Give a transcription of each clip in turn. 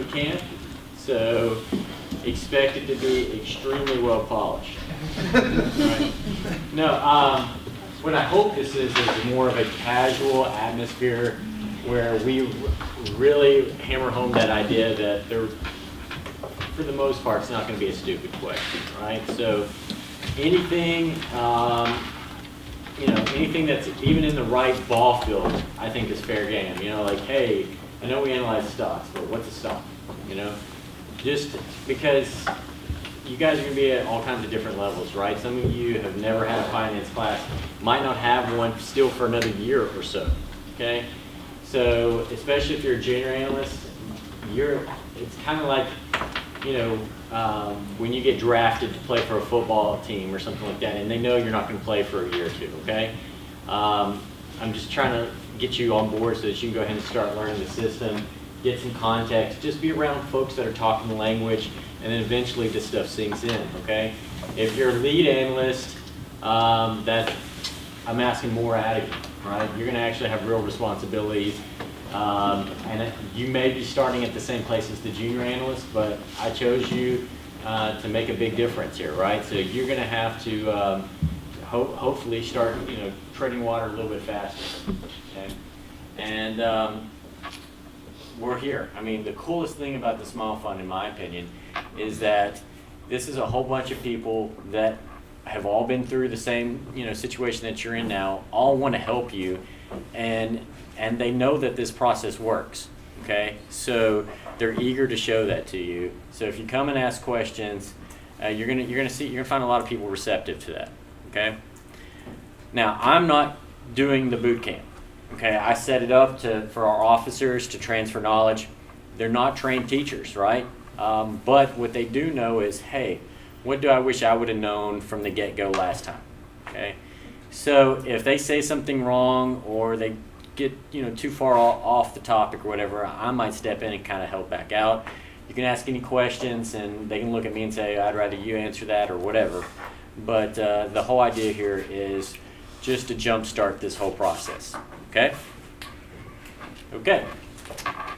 boot camp, so expect it to be extremely well polished. Right. No, what I hope this is more of a casual atmosphere where we really hammer home that idea that there, for the most part, it's not going to be a stupid question, right? So anything, anything that's even in the right ball field, I think is fair game. Like, hey, I know we analyze stocks, but what's a stock? Just because you guys are going to be at all kinds of different levels, right? Some of you have never had a finance class, might not have one still for another year or so, okay? So especially if you're a junior analyst, it's kind of like, when you get drafted to play for a football team or something like that, and they know you're not going to play for a year or two, okay? I'm just trying to get you on board so that you can go ahead and start learning the system, get some context, just be around folks that are talking the language, and then eventually this stuff sinks in, okay? If you're a lead analyst, that I'm asking more out of you, right? You're gonna actually have real responsibilities, and you may be starting at the same place as the junior analyst, but I chose you to make a big difference here, right? So you're gonna have to hopefully start, treading water a little bit faster, okay? And we're here. I mean, the coolest thing about the Smile Fund, in my opinion, is that this is a whole bunch of people that have all been through the same, situation that you're in now, all want to help you, and they know that this process works, okay? So they're eager to show that to you. So if you come and ask questions, you're gonna find a lot of people receptive to that, okay? Now, I'm not doing the boot camp. Okay, I set it up for our officers to transfer knowledge. They're not trained teachers, right? But what they do know is, hey, what do I wish I would have known from the get-go last time? Okay, so if they say something wrong or they get too far off the topic or whatever, I might step in and kind of help back out. You can ask any questions, and they can look at me and say, I'd rather you answer that or whatever. But the whole idea here is just to jumpstart this whole process. Okay? Okay.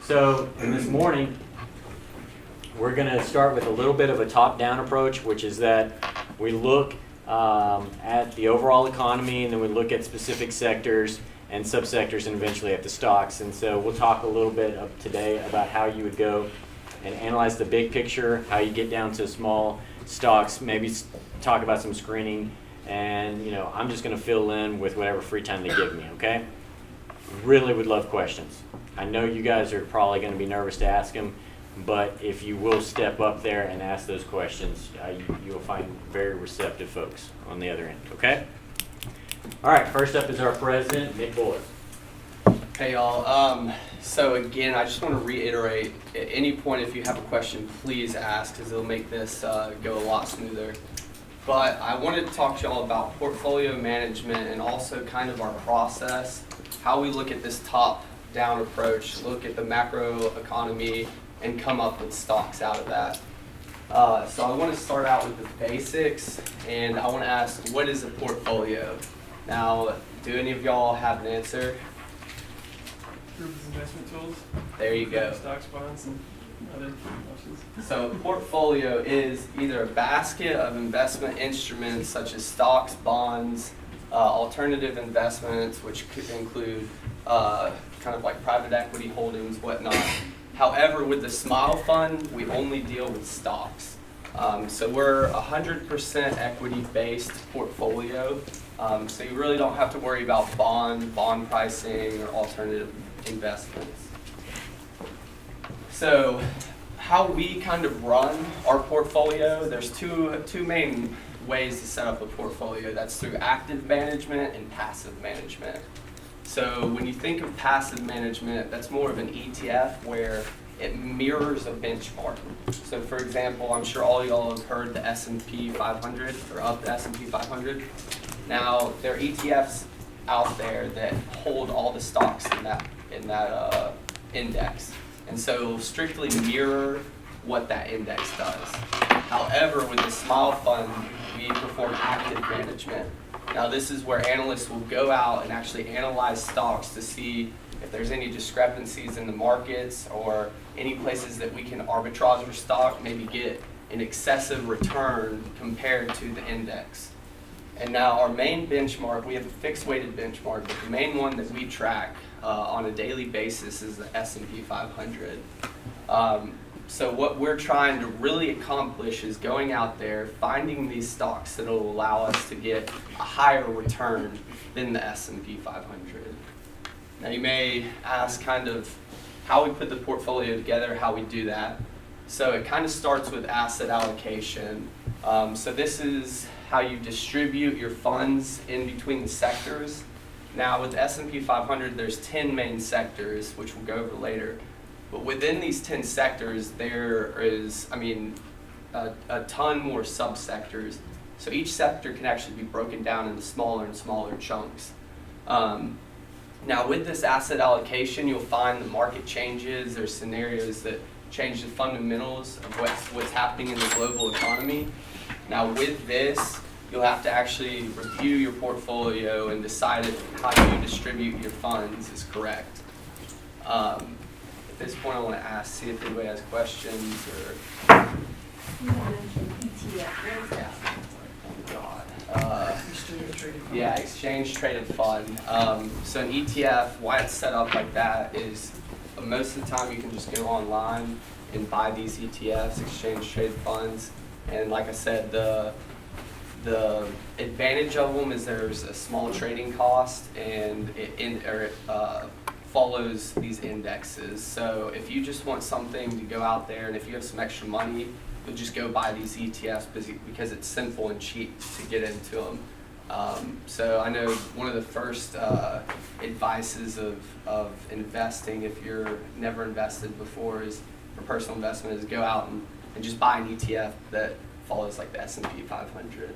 So this morning, we're going to start with a little bit of a top-down approach, which is that we look at the overall economy, and then we look at specific sectors and subsectors, and eventually at the stocks. And so we'll talk a little bit today about how you would go and analyze the big picture, how you get down to small stocks, maybe talk about some screening, and I'm just going to fill in with whatever free time they give me, okay? Really would love questions. I know you guys are probably going to be nervous to ask them, but if you will step up there and ask those questions, you'll find very receptive folks on the other end, okay? All right, first up is our president, Nick Buller. Hey y'all, so again, I just want to reiterate, at any point if you have a question, please ask, because it'll make this go a lot smoother. But I wanted to talk to y'all about portfolio management and also kind of our process, how we look at this top-down approach, look at the macro economy, and come up with stocks out of that. So I want to start out with the basics, and I want to ask, what is a portfolio? Now, do any of y'all have an answer? Group of investment tools. There you go. Stocks, bonds, and other options. So a portfolio is either a basket of investment instruments such as stocks, bonds, alternative investments, which could include kind of like private equity holdings, whatnot. However, with the Smile Fund, we only deal with stocks. So we're 100% equity-based portfolio. So you really don't have to worry about bond pricing or alternative investments. So how we kind of run our portfolio, there's two main ways to set up a portfolio. That's through active management and passive management. So when you think of passive management, that's more of an ETF where it mirrors a benchmark. So for example, I'm sure all y'all have heard the S&P 500 or of the S&P 500. Now there are ETFs out there that hold all the stocks in that index, and so strictly mirror what that index does. However, with the Smile Fund, we perform active management. Now this is where analysts will go out and actually analyze stocks to see if there's any discrepancies in the markets or any places that we can arbitrage our stock, maybe get an excessive return compared to the index. And now our main benchmark, we have a fixed weighted benchmark, but the main one that we track on a daily basis is the S&P 500. So what we're trying to really accomplish is going out there, finding these stocks that will allow us to get a higher return than the S&P 500. Now you may ask kind of how we put the portfolio together, how we do that. So it kind of starts with asset allocation. So this is how you distribute your funds in between the sectors. Now with S&P 500, there's 10 main sectors, which we'll go over later. But within these 10 sectors, there is, a ton more subsectors. So each sector can actually be broken down into smaller and smaller chunks. Now with this asset allocation, you'll find the market changes. There's scenarios that change the fundamentals of what's happening in the global economy. Now with this, you'll have to actually review your portfolio and decide if how you distribute your funds is correct. At this point, I want to see if anybody has questions or. You mentioned ETF. What is that? Exchange traded fund. Yeah, exchange traded fund. So an ETF, why it's set up like that is most of the time you can just go online and buy these ETFs, exchange traded funds. And like I said, the advantage of them is there's a small trading cost and it follows these indexes. So if you just want something to go out there and if you have some extra money, you'll just go buy these ETFs because it's simple and cheap to get into them. So I know one of the first advices of investing, if you're never invested before, is for personal investment, is go out and just buy an ETF that follows like the S&P 500.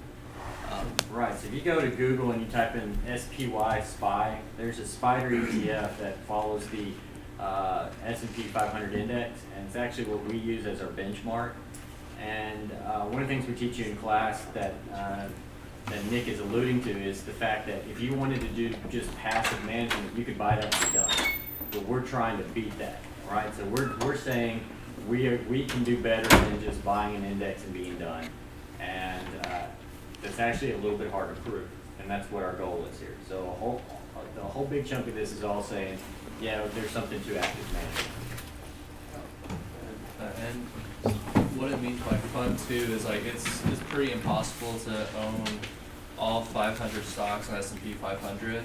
Right, so if you go to Google and you type in SPY SPY, there's a SPDR ETF that follows the S&P 500 index, and it's actually what we use as our benchmark. And one of the things we teach you in class that Nick is alluding to is the fact that if you wanted to do just passive management, you could buy that and be done. But we're trying to beat that, right? So we're saying we can do better than just buying an index and being done. And it's actually a little bit hard to prove, and that's what our goal is here. So the whole big chunk of this is all saying, yeah, there's something to active management. And what it means by fund two is like it's pretty impossible to own all 500 stocks on S&P 500,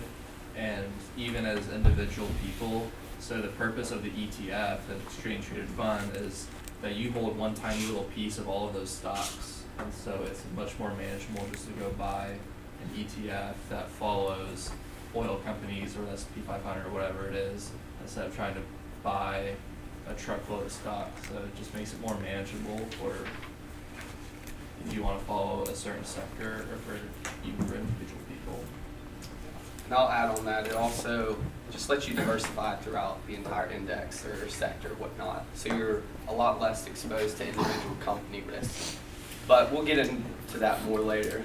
and even as individual people. So the purpose of the ETF, the exchange traded fund, is that you hold one tiny little piece of all of those stocks. And so it's much more manageable just to go buy an ETF that follows oil companies or S&P 500 or whatever it is, instead of trying to buy a truckload of stocks. So it just makes it more manageable for if you want to follow a certain sector or for even for individual people. And I'll add on that, it also just lets you diversify throughout the entire index or sector, whatnot. So you're a lot less exposed to individual company risks. But we'll get into that more later.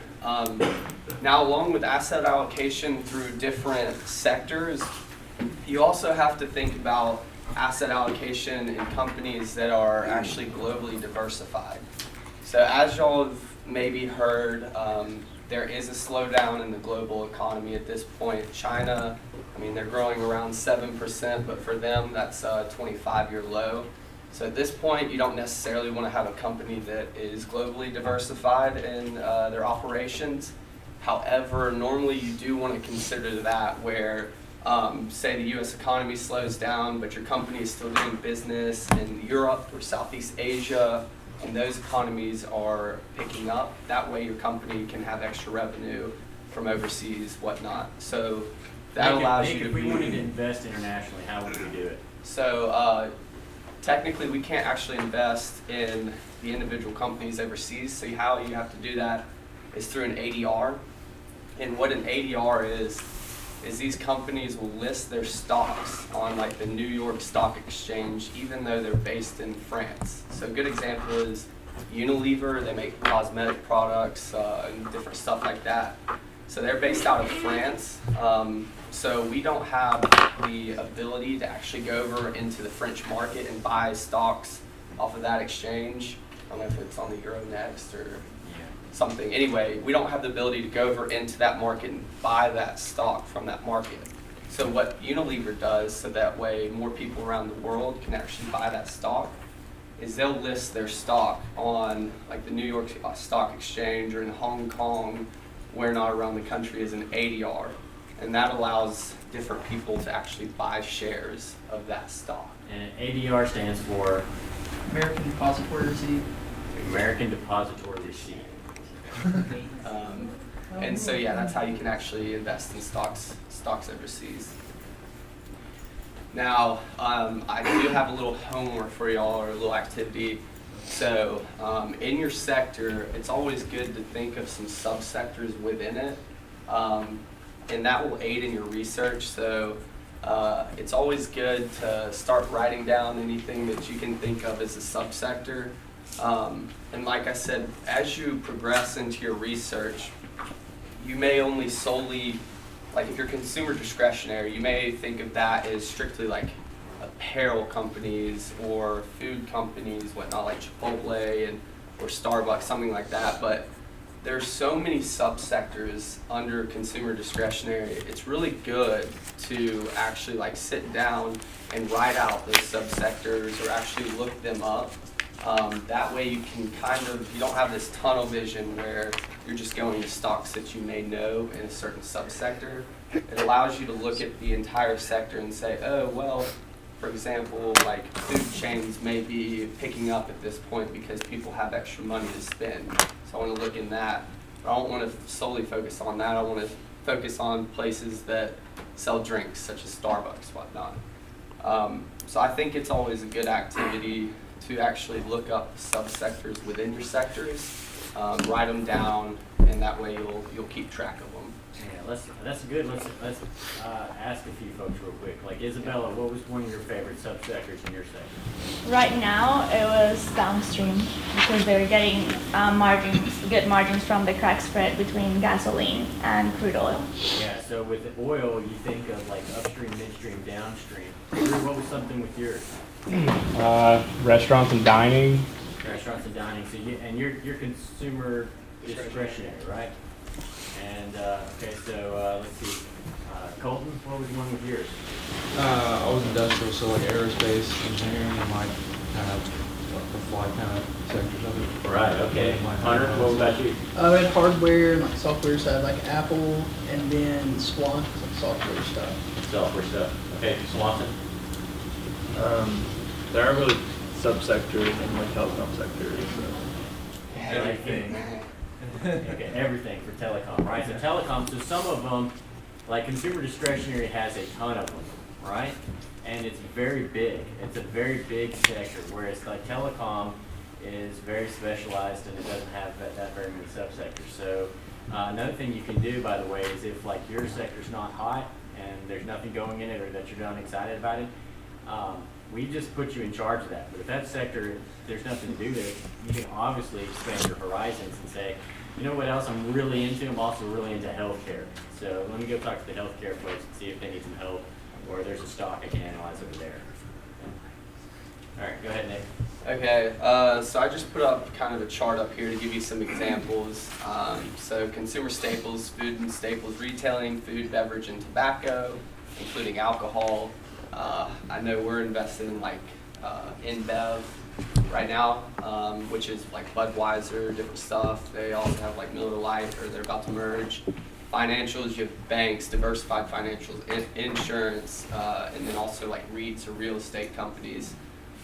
Now, along with asset allocation through different sectors, you also have to think about asset allocation in companies that are actually globally diversified. So as y'all have maybe heard, there is a slowdown in the global economy at this point. China, they're growing around 7%, but for them, that's a 25-year low. So at this point, you don't necessarily want to have a company that is globally diversified in their operations. However, normally you do want to consider that where, say the U.S. economy slows down, but your company is still doing business in Europe or Southeast Asia, and those economies are picking up. That way your company can have extra revenue from overseas, whatnot. So that allows you to if we wanted to invest internationally, how would we do it? So technically, we can't actually invest in the individual companies overseas. So how you have to do that is through an ADR. And what an ADR is these companies will list their stocks on like the New York Stock Exchange, even though they're based in France. So a good example is Unilever. They make cosmetic products and different stuff like that. So they're based out of France. So we don't have the ability to actually go over into the French market and buy stocks off of that exchange. I don't know if it's on the Euronext or something. Anyway, we don't have the ability to go over into that market and buy that stock from that market. So what Unilever does, so that way more people around the world can actually buy that stock, is they'll list their stock on like the New York Stock Exchange or in Hong Kong, where not around the country, is an ADR. And that allows different people to actually buy shares of that stock. And ADR stands for American Depository Receipt. American Depository Receipt. And so yeah, that's how you can actually invest in stocks overseas. Now, I do have a little homework for y'all, or a little activity. So in your sector, it's always good to think of some subsectors within it, and that will aid in your research. So it's always good to start writing down anything that you can think of as a subsector. And like I said, as you progress into your research, you may only solely, like if you're consumer discretionary, you may think of that as strictly like apparel companies or food companies, whatnot, like Chipotle or Starbucks, something like that. But there's so many subsectors under consumer discretionary. It's really good to actually like sit down and write out those subsectors or actually look them up. That way you can you don't have this tunnel vision where you're just going to stocks that you may know in a certain subsector. It allows you to look at the entire sector and say, oh, well, for example, like food chains may be picking up at this point because people have extra money to spend. So I want to look in that. But I don't want to solely focus on that. I want to focus on places that sell drinks, such as Starbucks, whatnot. So I think it's always a good activity to actually look up subsectors within your sectors, write them down, and that way you'll keep track of them. Yeah, that's good. Let's ask a few folks real quick. Like Isabella, what was one of your favorite subsectors in your sector? Right now, it was downstream because they were getting good margins from the crack spread between gasoline and crude oil. Yeah, so with oil, you think of like upstream, midstream, downstream. Drew, what was something with yours? Restaurants and dining. Restaurants and dining. So you're consumer discretionary, right? And okay, so let's see. Colton, what was one with yours? I was industrial, so like aerospace, engineering, and like kind of the flight kind of sectors of it. Right. Okay. Hunter, what about you? I had hardware and like software side, like Apple, and then Swan, like software stuff. Software stuff. Okay, Swanson. There are really subsectors in like telecom sectors. Everything. Okay, everything for telecom, right? So telecom, so some of them, like consumer discretionary has a ton of them, right? And it's very big. It's a very big sector, whereas like telecom is very specialized and it doesn't have that very many subsectors. So another thing you can do, by the way, is if like your sector's not hot and there's nothing going in it or that you're not excited about it, we just put you in charge of that. But if that sector, there's nothing to do there, you can obviously expand your horizons and say, you know what else I'm really into? I'm also really into healthcare. So let me go talk to the healthcare folks and see if they need some help or there's a stock I can analyze over there. All right, go ahead, Nick. Okay, so I just put up kind of a chart up here to give you some examples. So consumer staples, food and staples retailing, food, beverage, and tobacco, including alcohol. I know we're invested in like InBev right now, which is like Budweiser, different stuff. They also have like Miller Lite, or they're about to merge. Financials, you have banks, diversified financials, insurance, and then also like REITs or real estate companies.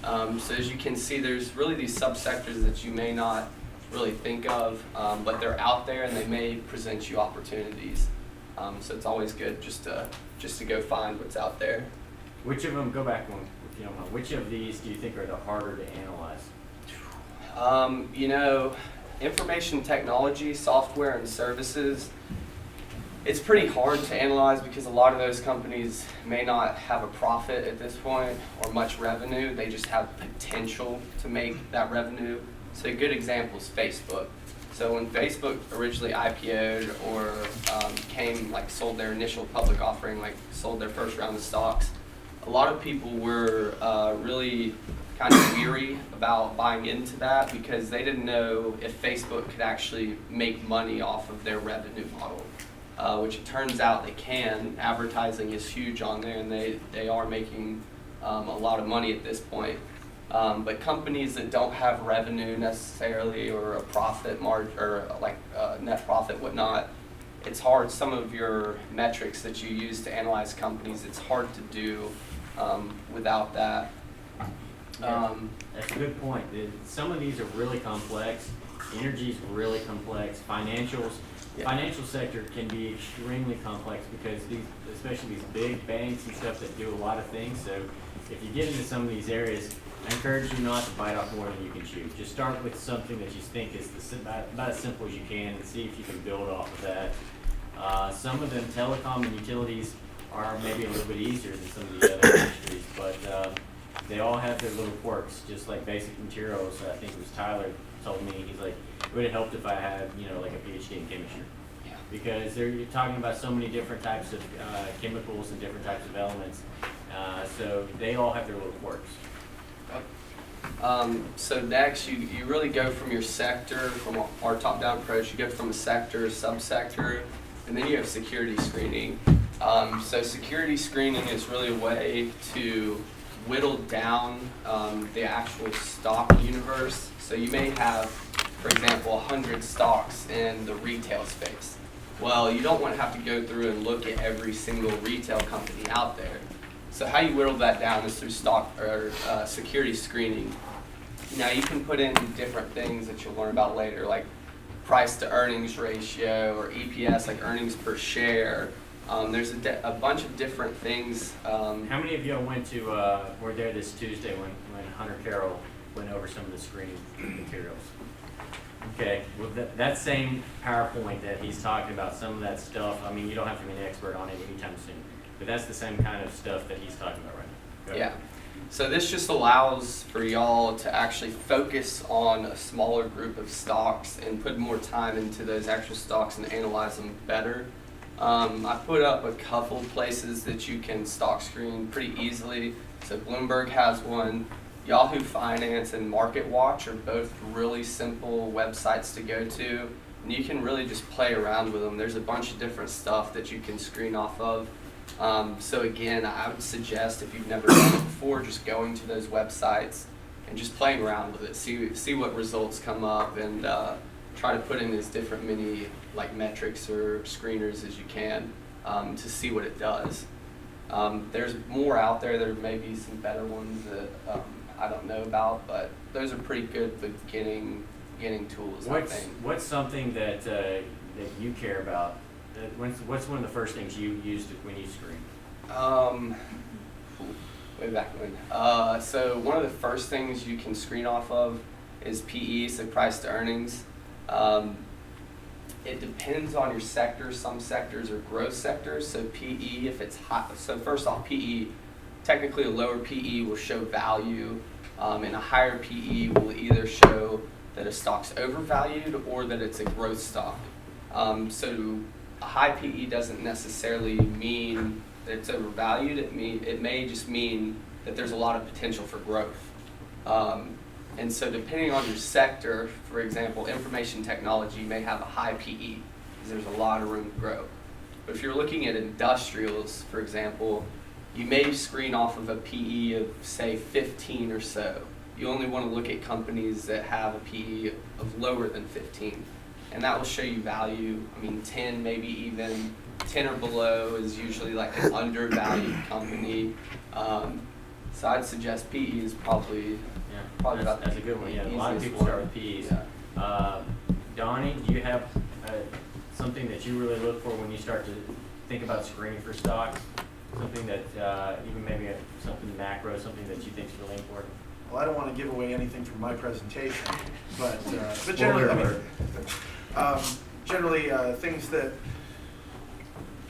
So as you can see, there's really these subsectors that you may not really think of, but they're out there and they may present you opportunities. So it's always good just to go find what's out there. Which of them, go back one, if you don't mind, which of these do you think are the harder to analyze? You know, information technology, software, and services, it's pretty hard to analyze because a lot of those companies may not have a profit at this point or much revenue. They just have potential to make that revenue. So a good example is Facebook. So when Facebook originally IPO'd or sold their initial public offering, like sold their first round of stocks, a lot of people were really kind of weary about buying into that because they didn't know if Facebook could actually make money off of their revenue model, which it turns out they can. Advertising is huge on there, and they are making a lot of money at this point. But companies that don't have revenue necessarily or a profit margin or net profit, whatnot, it's hard. Some of your metrics that you use to analyze companies, it's hard to do without that. That's a good point. Some of these are really complex. Energy is really complex. Financials, financial sector can be extremely complex because especially these big banks and stuff that do a lot of things. So if you get into some of these areas, I encourage you not to bite off more than you can chew. Just start with something that you think is about as simple as you can and see if you can build off of that. Some of them, telecom and utilities, are maybe a little bit easier than some of the other industries, but they all have their little quirks, just like basic materials. I think it was Tyler told me, he's like, it would have helped if I had, like a PhD in chemistry. Yeah. Because you're talking about so many different types of chemicals and different types of elements. So they all have their little quirks. So next, you really go from your sector, from our top-down approach, you go from a sector, subsector, and then you have security screening. So security screening is really a way to whittle down the actual stock universe. So you may have, for example, 100 stocks in the retail space. Well, you don't want to have to go through and look at every single retail company out there. So how you whittle that down is through stock or security screening. Now you can put in different things that you'll learn about later, like price to earnings ratio or EPS, like earnings per share. There's a bunch of different things. How many of y'all were there this Tuesday when Hunter Carroll went over some of the screening materials? Okay, well that same PowerPoint that he's talking about, some of that stuff, I mean, you don't have to be an expert on it anytime soon, but that's the same kind of stuff that he's talking about right now. Go ahead. Yeah. So this just allows for y'all to actually focus on a smaller group of stocks and put more time into those actual stocks and analyze them better. I put up a couple places that you can stock screen pretty easily. So Bloomberg has one. Yahoo Finance and MarketWatch are both really simple websites to go to, and you can really just play around with them. There's a bunch of different stuff that you can screen off of. So again, I would suggest if you've never done it before, just going to those websites and just playing around with it. See what results come up, and try to put in as different many metrics or screeners as you can to see what it does. There's more out there. There may be some better ones that I don't know about, but those are pretty good beginning tools, I think. What's something that you care about? What's one of the first things you used when you screen? Way back when. So one of the first things you can screen off of is PE, so price to earnings. It depends on your sector. Some sectors are growth sectors, so PE, if it's high. So first off, PE, technically a lower PE will show value, and a higher PE will either show that a stock's overvalued or that it's a growth stock. So a high PE doesn't necessarily mean that it's overvalued. It may just mean that there's a lot of potential for growth. And so depending on your sector, for example, information technology may have a high PE because there's a lot of room to grow. But if you're looking at industrials, for example, you may screen off of a PE of, say, 15 or so. You only want to look at companies that have a PE of lower than 15. And that will show you value. I mean, 10, maybe even 10 or below is usually like an undervalued company. So I'd suggest PE is probably about that's a good one. Yeah, a lot of easiest people start one. with PEs. Yeah. Donnie, do you have something that you really look for when you start to think about screening for stocks? Something that even maybe something macro, something that you think is really important? Well, I don't want to give away anything from my presentation, but generally, generally things that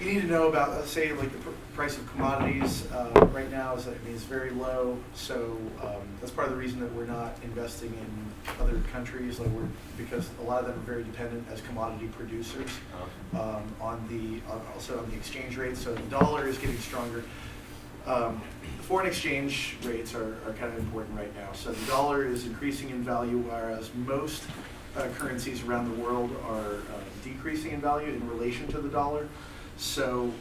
You need to know about, say, like the price of commodities right now is, is very low. So that's part of the reason that we're not investing in other countries, because a lot of them are very dependent as commodity producers also on the exchange rate. So the dollar is getting stronger. The foreign exchange rates are kind of important right now. So the dollar is increasing in value, whereas most currencies around the world are decreasing in value in relation to the dollar. So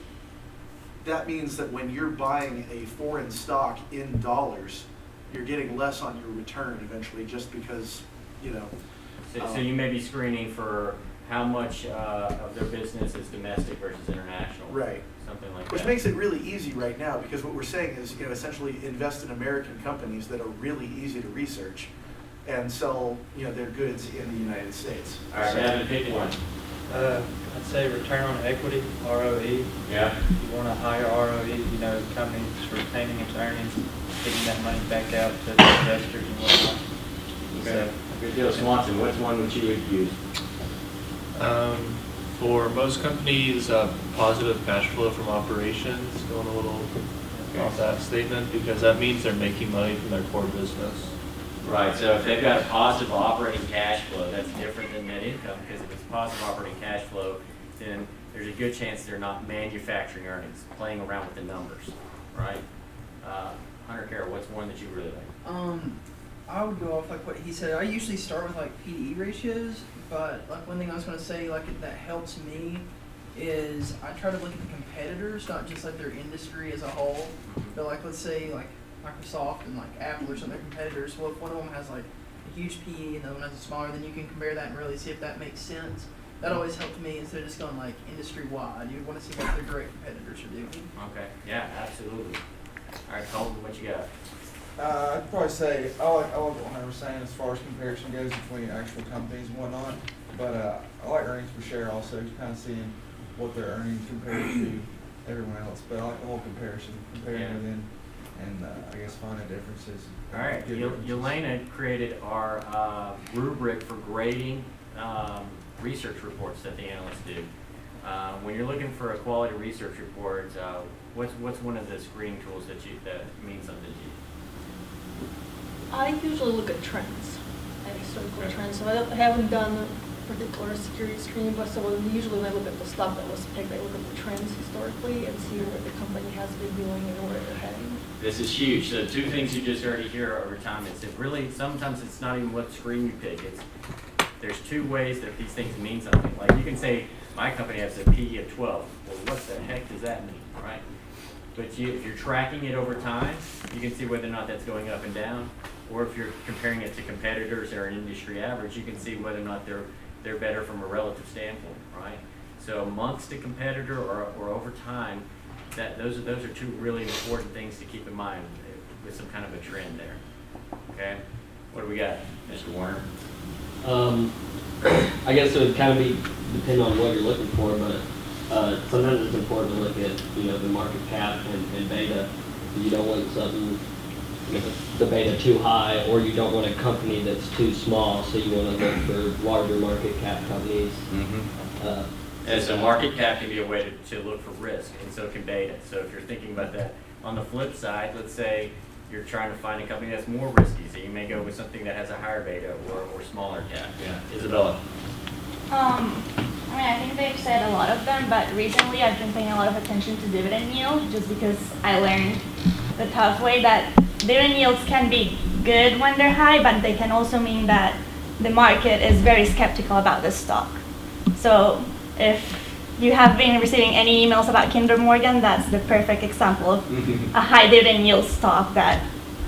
that means that when you're buying a foreign stock in dollars, you're getting less on your return eventually, just because, So you may be screening for how much of their business is domestic versus international. Right. Something like that. Which makes it really easy right now, because what we're saying is, essentially invest in American companies that are really easy to research and sell, their goods in the United States. All right, Evan, pick one. I'd say return on equity, ROE. Yeah. You want a higher ROE, companies retaining its earnings, getting that money back out to the investors and whatnot. Okay. Good deal. Swanson, what's one which you would use? For most companies, positive cash flow from operations, going a little off that statement, because that means they're making money from their core business. Right, so if they've got a positive operating cash flow, that's different than net income, because if it's positive operating cash flow, then there's a good chance they're not manufacturing earnings, playing around with the numbers, right? Hunter Carroll, what's one that you really like? I would go off like what he said. I usually start with like PE ratios, but like one thing I was going to say that helps me is I try to look at the competitors, not just like their industry as a whole, but like let's say like Microsoft and like Apple or some of their competitors. Well, if one of them has like a huge PE and the other one has a smaller, then you can compare that and really see if that makes sense. That always helped me instead of just going like industry wide. You want to see what their direct competitors are doing. Okay, yeah, absolutely. All right, Colton, what you got? I'd probably say I like what Hunter was saying as far as comparison goes between actual companies and whatnot. But I like earnings per share also, kind of seeing what they're earning compared to everyone else. But I like the whole comparison, comparing Yeah. within, and I guess finding differences. All right, Good differences. Yelena created our rubric for grading research reports that the analysts do. When you're looking for a quality research report, what's one of the screening tools that means something to you? I usually look at trends, at historical trends. So I haven't done a particular security screening, but so usually when I look at the stuff that was picked, I look at the trends historically and see what the company has been doing and where they're heading. This is huge. So two things you just already hear over time is that really sometimes it's not even what screen you pick. There's two ways that these things mean something. Like you can say my company has a PE of 12. Well, what the heck does that mean, right? But if you're tracking it over time, you can see whether or not that's going up and down. Or if you're comparing it to competitors or an industry average, you can see whether or not they're better from a relative standpoint, right? So months to competitor or over time, those are two really important things to keep in mind with some kind of a trend there. Okay, what do we got, Mr. Warner? I guess it would kind of be depend on what you're looking for, but sometimes it's important to look at the market cap and beta. You don't want something the beta too high, or you don't want a company that's too small, so you want to look for larger market cap companies. And so market cap can be a way to look for risk, and so can beta. So if you're thinking about that, on the flip side, let's say you're trying to find a company that's more risky, so you may go with something that has a higher beta or smaller cap. Yeah, Isabella. I think they've said a lot of them, but recently I've been paying a lot of attention to dividend yield just because I learned the tough way that dividend yields can be good when they're high, but they can also mean that the market is very skeptical about the stock. So if you have been receiving any emails about Kinder Morgan, that's the perfect example of a high dividend yield stock that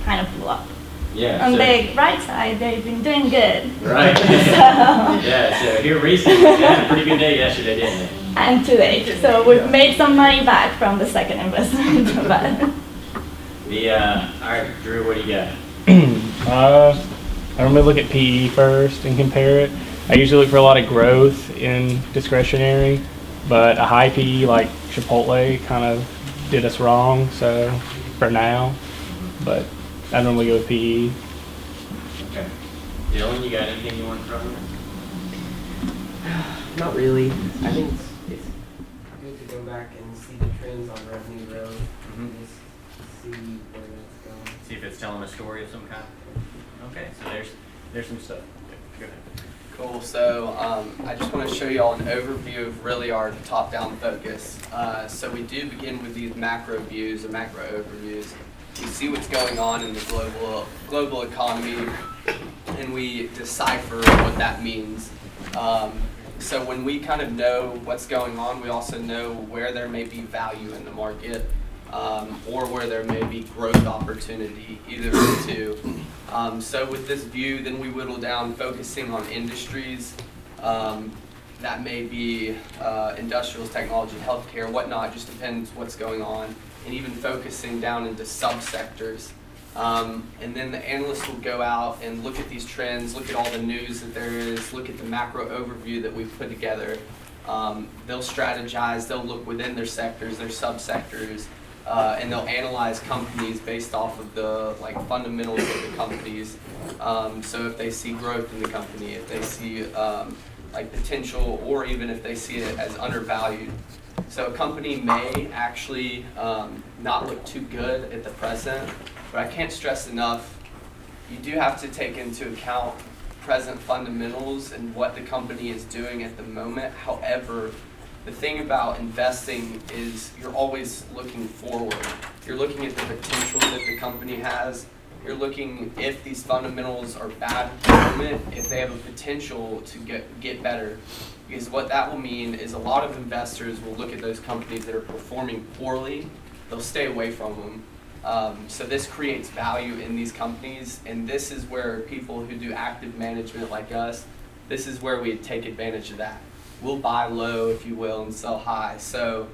kind of blew up. Yeah. On the right side, they've been doing good. Right. Yeah, so here recently, they had a pretty good day yesterday, didn't they? And today. So we've made some money back from the second investment. But all right, Drew, what do you got? I normally look at PE first and compare it. I usually look for a lot of growth in discretionary, but a high PE like Chipotle kind of did us wrong, so for now. But I normally go with PE. Okay. Dylan, you got anything you want to throw in? Not really. I think it's good to Mm-hmm. go back and see the trends on revenue growth, Mhm. and just see where that's going. See if it's telling a story of some kind. Okay, so there's some stuff. Go ahead. Cool. So I just want to show you all an overview of really our top-down focus. So we do begin with these macro views or macro overviews. We see what's going on in the global economy, and we decipher what that means. So when we kind of know what's going on, we also know where there may be value in the market, or where there may be growth opportunity, either of the two. So with this view, then we whittle down focusing on industries. That may be industrials, technology, healthcare, whatnot, just depends what's going on, and even focusing down into subsectors. And then the analysts will go out and look at these trends, look at all the news that there is, look at the macro overview that we've put together. They'll strategize, they'll look within their sectors, their subsectors, and they'll analyze companies based off of the fundamentals of the companies. So if they see growth in the company, if they see potential, or even if they see it as undervalued. So a company may actually not look too good at the present, but I can't stress enough, you do have to take into account present fundamentals and what the company is doing at the moment. However, the thing about investing is you're always looking forward. You're looking at the potential that the company has. You're looking if these fundamentals are bad at the moment, if they have a potential to get better. Because what that will mean is a lot of investors will look at those companies that are performing poorly, they'll stay away from them. So this creates value in these companies, and this is where people who do active management like us, this is where we take advantage of that. We'll buy low, if you will, and sell high. So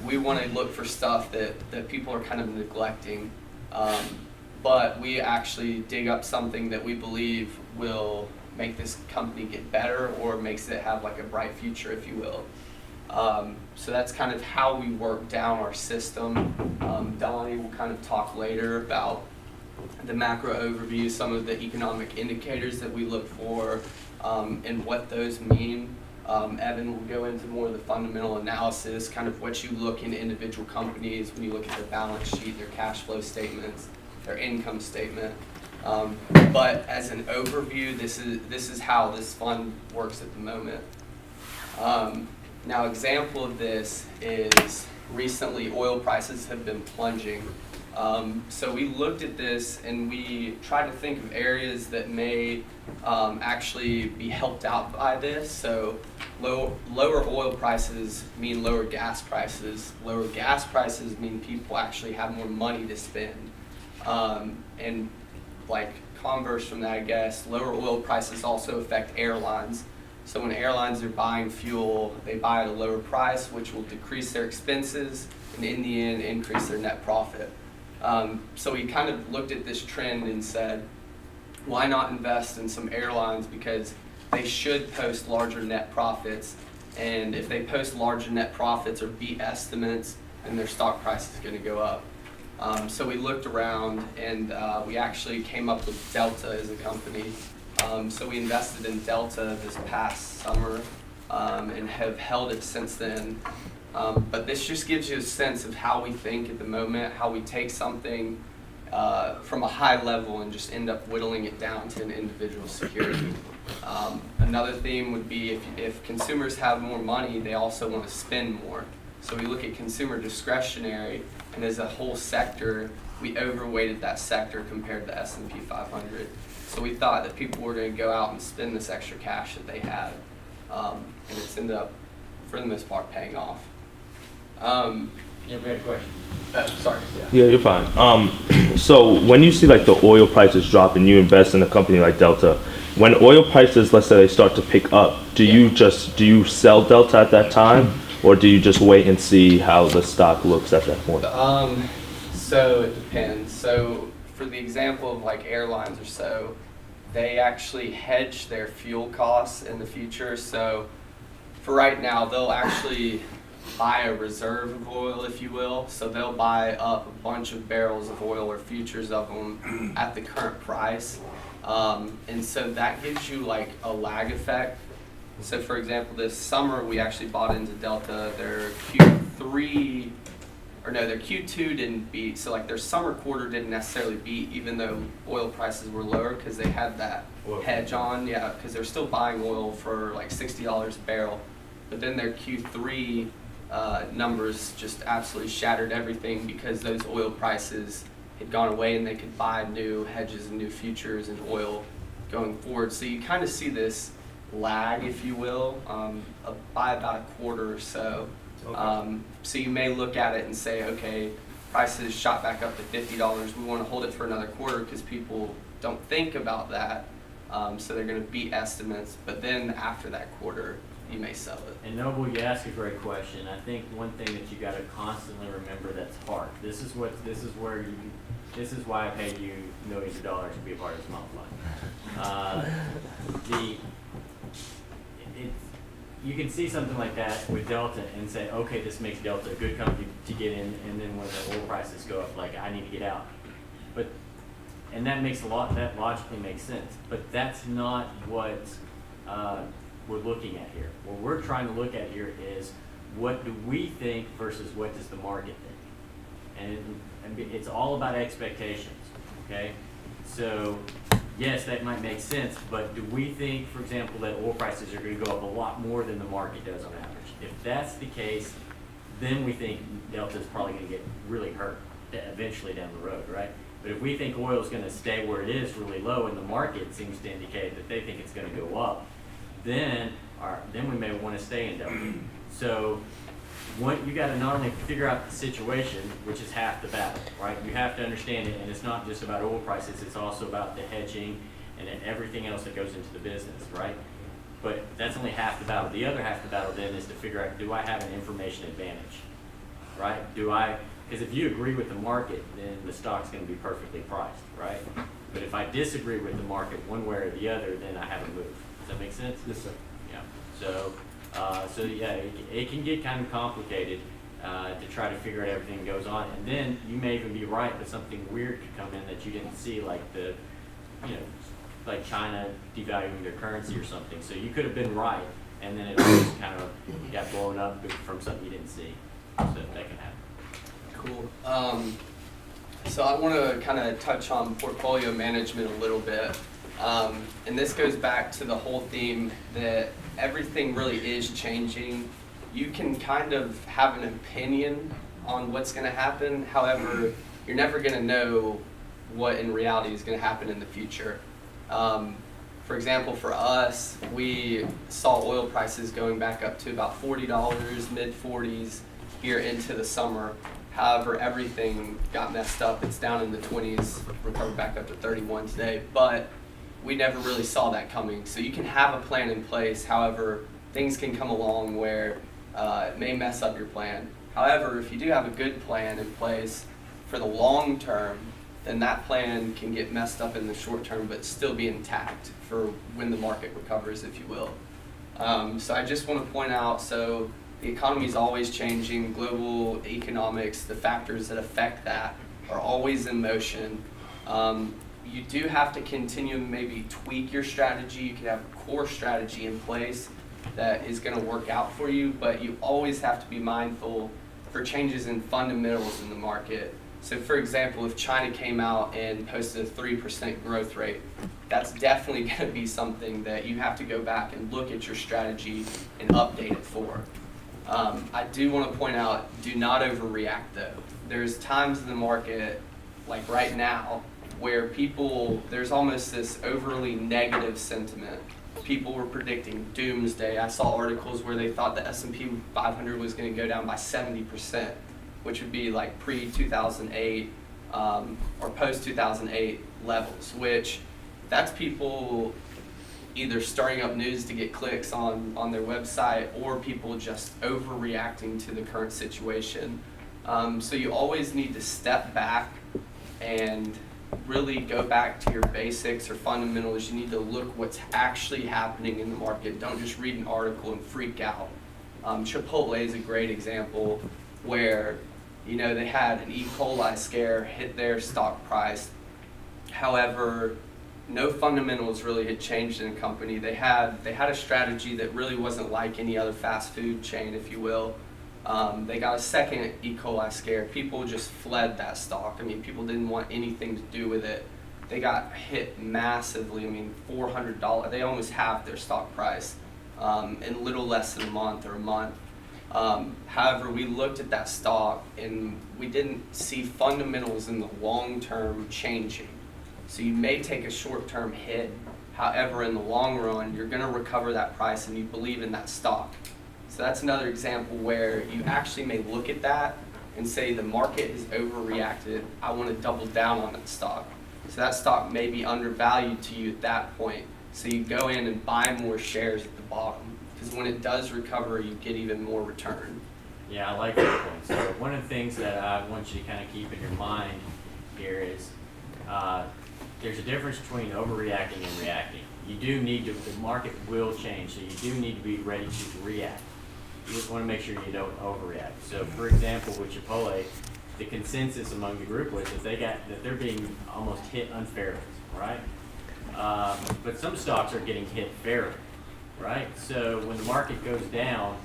we want to look for stuff that people are kind of neglecting. But we actually dig up something that we believe will make this company get better or makes it have like a bright future, if you will. So that's kind of how we work down our system. Donnie will kind of talk later about the macro overview, some of the economic indicators that we look for, and what those mean. Evan will go into more of the fundamental analysis, kind of what you look in individual companies when you look at their balance sheet, their cash flow statements, their income statement. But as an overview, this is how this fund works at the moment. Now, example of this is recently oil prices have been plunging. So we looked at this and we tried to think of areas that may actually be helped out by this. So lower oil prices mean lower gas prices. Lower gas prices mean people actually have more money to spend. And like converse from that, I guess, lower oil prices also affect airlines. So when airlines are buying fuel, they buy at a lower price, which will decrease their expenses and in the end increase their net profit. So we kind of looked at this trend and said, why not invest in some airlines, because they should post larger net profits, and if they post larger net profits or beat estimates, then their stock price is going to go up. So we looked around and we actually came up with Delta as a company. So we invested in Delta this past summer and have held it since then. But this just gives you a sense of how we think at the moment, how we take something from a high level and just end up whittling it down to an individual security. Another theme would be if consumers have more money, they also want to spend more. So we look at consumer discretionary, and as a whole sector, we overweighted that sector compared to the S&P 500. So we thought that people were going to go out and spend this extra cash that they had, and it's ended up, for the most part, paying off. You have a question? Sorry. Yeah, you're fine. So when you see like the oil prices drop and you invest in a company like Delta, when oil prices, let's say they start to pick up, do you sell Delta at that time, or do you just wait and see how the stock looks at that point? So it depends. So for the example of like airlines or so, they actually hedge their fuel costs in the future. So for right now, they'll actually buy a reserve of oil, if you will. So they'll buy up a bunch of barrels of oil or futures of them at the current price. And so that gives you like a lag effect. So for example, this summer we actually bought into Delta their Q3 Q3, or no, their Q2 didn't beat, so like their summer quarter didn't necessarily beat, even though oil prices were lower because they had that Oil. hedge on, yeah, because they're still buying oil for like $60 a barrel. But then their Q3 numbers just absolutely shattered everything because those oil prices had gone away and they could buy new hedges and new futures and oil going forward. So you kind of see this lag, if you will, by about a quarter or so. So you may look at it and say, okay, prices shot back up to $50. We want to hold it for another quarter because people don't think about that. So they're going to beat estimates. But then after that quarter, you may sell it. And Noble, you ask a great question. I think one thing that you got to constantly remember that's hard. This is why I paid you millions of dollars to be a part of this multiply. You can see something like that with Delta and say, okay, this makes Delta a good company to get in, and then when the oil prices go up, like I need to get out. And that that logically makes sense. But that's not what we're looking at here. What we're trying to look at here is what do we think versus what does the market think? And it's all about expectations, okay? So yes, that might make sense, but do we think, for example, that oil prices are going to go up a lot more than the market does on average? If that's the case, then we think Delta is probably going to get really hurt eventually down the road, right? But if we think oil is going to stay where it is really low and the market seems to indicate that they think it's going to go up, then we may want to stay in Delta. So you got to not only figure out the situation, which is half the battle, right? You have to understand it, and it's not just about oil prices, it's also about the hedging and everything else that goes into the business, right? But that's only half the battle. The other half the battle then is to figure out, do I have an information advantage, right? Because if you agree with the market, then the stock's going to be perfectly priced, right? But if I disagree with the market one way or the other, then I haven't moved. Does that make sense? Yes, sir. Yeah. So yeah, it can get kind of complicated to try to figure out everything that goes on, and then you may even be right, but something weird could come in that you didn't see, like like China devaluing their currency or something. So you could have been right, and then it all just kind of got blown up from something you didn't see. So that can happen. Cool. So I want to kind of touch on portfolio management a little bit. And this goes back to the whole theme that everything really is changing. You can kind of have an opinion on what's going to happen. However, you're never going to know what in reality is going to happen in the future. For example, for us, we saw oil prices going back up to about $40, mid-40s here into the summer. However, everything got messed up. It's down in the 20s, recovered back up to 31 today. But we never really saw that coming. So you can have a plan in place. However, things can come along where it may mess up your plan. However, if you do have a good plan in place for the long term, then that plan can get messed up in the short term but still be intact for when the market recovers, if you will. So I just want to point out, so the economy is always changing. Global economics, the factors that affect that are always in motion. You do have to continue to maybe tweak your strategy. You can have a core strategy in place that is going to work out for you, but you always have to be mindful for changes in fundamentals in the market. So for example, if China came out and posted a 3% growth rate, that's definitely going to be something that you have to go back and look at your strategy and update it for. I do want to point out, do not overreact though. There's times in the market, like right now, where there's almost this overly negative sentiment. People were predicting doomsday. I saw articles where they thought the S&P 500 was going to go down by 70%, which would be like pre-2008 or post-2008 levels, which that's people either starting up news to get clicks on their website or people just overreacting to the current situation. So you always need to step back and really go back to your basics or fundamentals. You need to look what's actually happening in the market. Don't just read an article and freak out. Chipotle is a great example where, you know, they had an E. coli scare hit their stock price. However, no fundamentals really had changed in the company. They had a strategy that really wasn't like any other fast food chain, if you will. They got a second E. coli scare. People just fled that stock. I mean, people didn't want anything to do with it. They got hit massively. I mean, $400. They almost halved their stock price in little less than a month or a month. However, we looked at that stock and we didn't see fundamentals in the long term changing. So you may take a short term hit. However, in the long run, you're going to recover that price and you believe in that stock. So that's another example where you actually may look at that and say the market has overreacted. I want to double down on that stock. So that stock may be undervalued to you at that point. So you go in and buy more shares at the bottom. Because when it does recover, you get even more return. Yeah, I like that point. So one of the things that I want you to kind of keep in your mind here is there's a difference between overreacting and reacting. You do need to, the market will change, so you do need to be ready to react. You just want to make sure you don't overreact. So for example, with Chipotle, the consensus among the group was that they're being almost hit unfairly, right? But some stocks are getting hit fairly, right? So when the market goes down,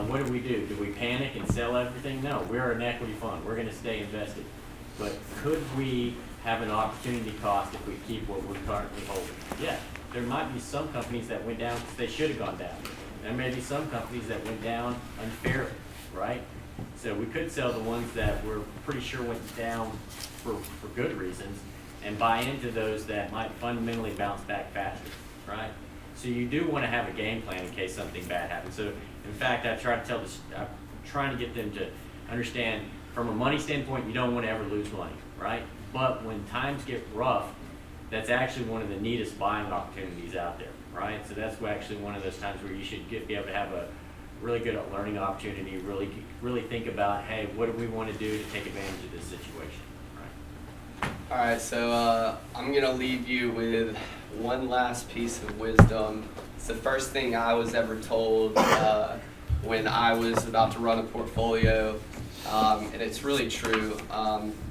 what do? Do we panic and sell everything? No, we're an equity fund. We're going to stay invested. But could we have an opportunity cost if we keep what we're currently holding? Yeah, there might be some companies that went down because they should have gone down. There may be some companies that went down unfairly, right? So we could sell the ones that we're pretty sure went down for good reasons and buy into those that might fundamentally bounce back faster, right? So you do want to have a game plan in case something bad happens. So in fact, I'm trying to get them to understand from a money standpoint, you don't want to ever lose money, right? But when times get rough, that's actually one of the neatest buying opportunities out there, right? So that's actually one of those times where you should be able to have a really good learning opportunity, really think about, hey, what do we want to do to take advantage of this situation, right? All right, so I'm going to leave you with one last piece of wisdom. It's the first thing I was ever told when I was about to run a portfolio. And it's really true.